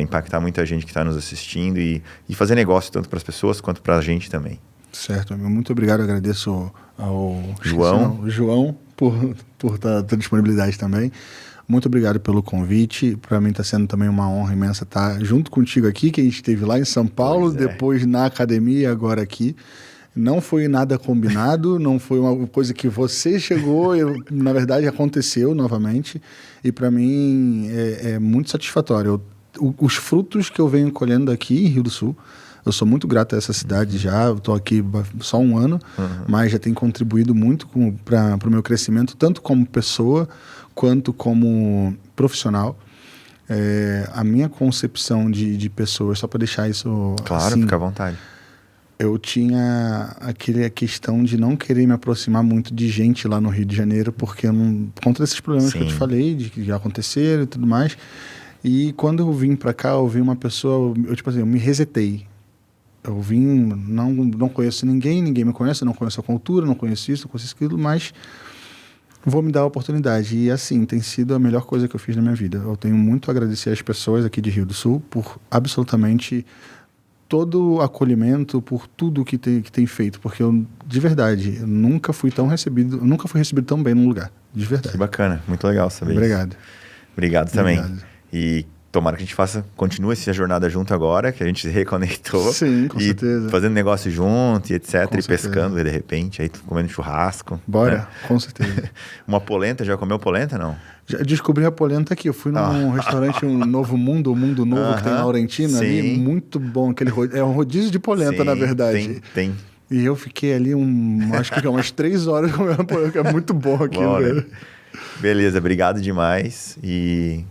impactar muita gente que está nos assistindo e fazer negócio tanto para as pessoas quanto para a gente também.
Certo, muito obrigado, eu agradeço ao
João
por a tua disponibilidade também. Muito obrigado pelo convite. Para mim está sendo também uma honra imensa estar junto contigo aqui, que a gente esteve lá em São Paulo, depois na academia, agora aqui. Não foi nada combinado, não foi uma coisa que você chegou, na verdade aconteceu novamente. E para mim é muito satisfatório. Os frutos que eu venho colhendo aqui em Rio do Sul, eu sou muito grato a essa cidade já, eu estou aqui só 1 ano, mas já tem contribuído muito para o meu crescimento, tanto como pessoa, quanto como profissional. A minha concepção de pessoas, só para deixar isso...
Claro,
assim,
fica à vontade.
Eu tinha a questão de não querer me aproximar muito de gente lá no Rio de Janeiro, porque por conta desses problemas que eu te falei, de que já aconteceram e tudo mais. E quando eu vim para cá, eu vi uma pessoa, eu me resetei. Eu vim, não conheço ninguém me conhece, não conheço a cultura, não conheço isso, não conheço aquilo, mas vou me dar a oportunidade. E assim, tem sido a melhor coisa que eu fiz na minha vida. Eu tenho muito a agradecer às pessoas aqui de Rio do Sul por absolutamente todo o acolhimento, por tudo que tem feito, porque eu, de verdade, eu nunca fui recebido tão bem num lugar, de verdade.
Que bacana, muito legal saber
Obrigado.
isso. Obrigado também.
Obrigado.
E tomara que a gente continue essa jornada junto agora, que a gente se reconectou.
Sim, com certeza.
Fazendo negócio junto e etc.
Com
e
certeza.
pescando, de repente, aí comendo churrasco.
Bora,
né?
com certeza.
Uma polenta, já comeu polenta, não?
Já descobri a polenta aqui. Eu fui num restaurante, um Novo Mundo, o Mundo Novo, que tem em Laurentino ali. Muito bom. É um rodízio de polenta,
Sim,
na verdade.
Tem.
E eu fiquei ali acho que umas 3 horas comendo polenta, que é muito bom aquilo.
Bom, né? Beleza, obrigado demais. E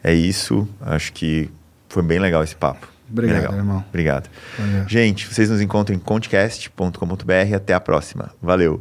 é isso. Acho que foi bem legal esse papo.
Obrigado, irmão.
Obrigado.
Valeu.
Gente, vocês nos encontram em contecast.com.br. Até a próxima. Valeu.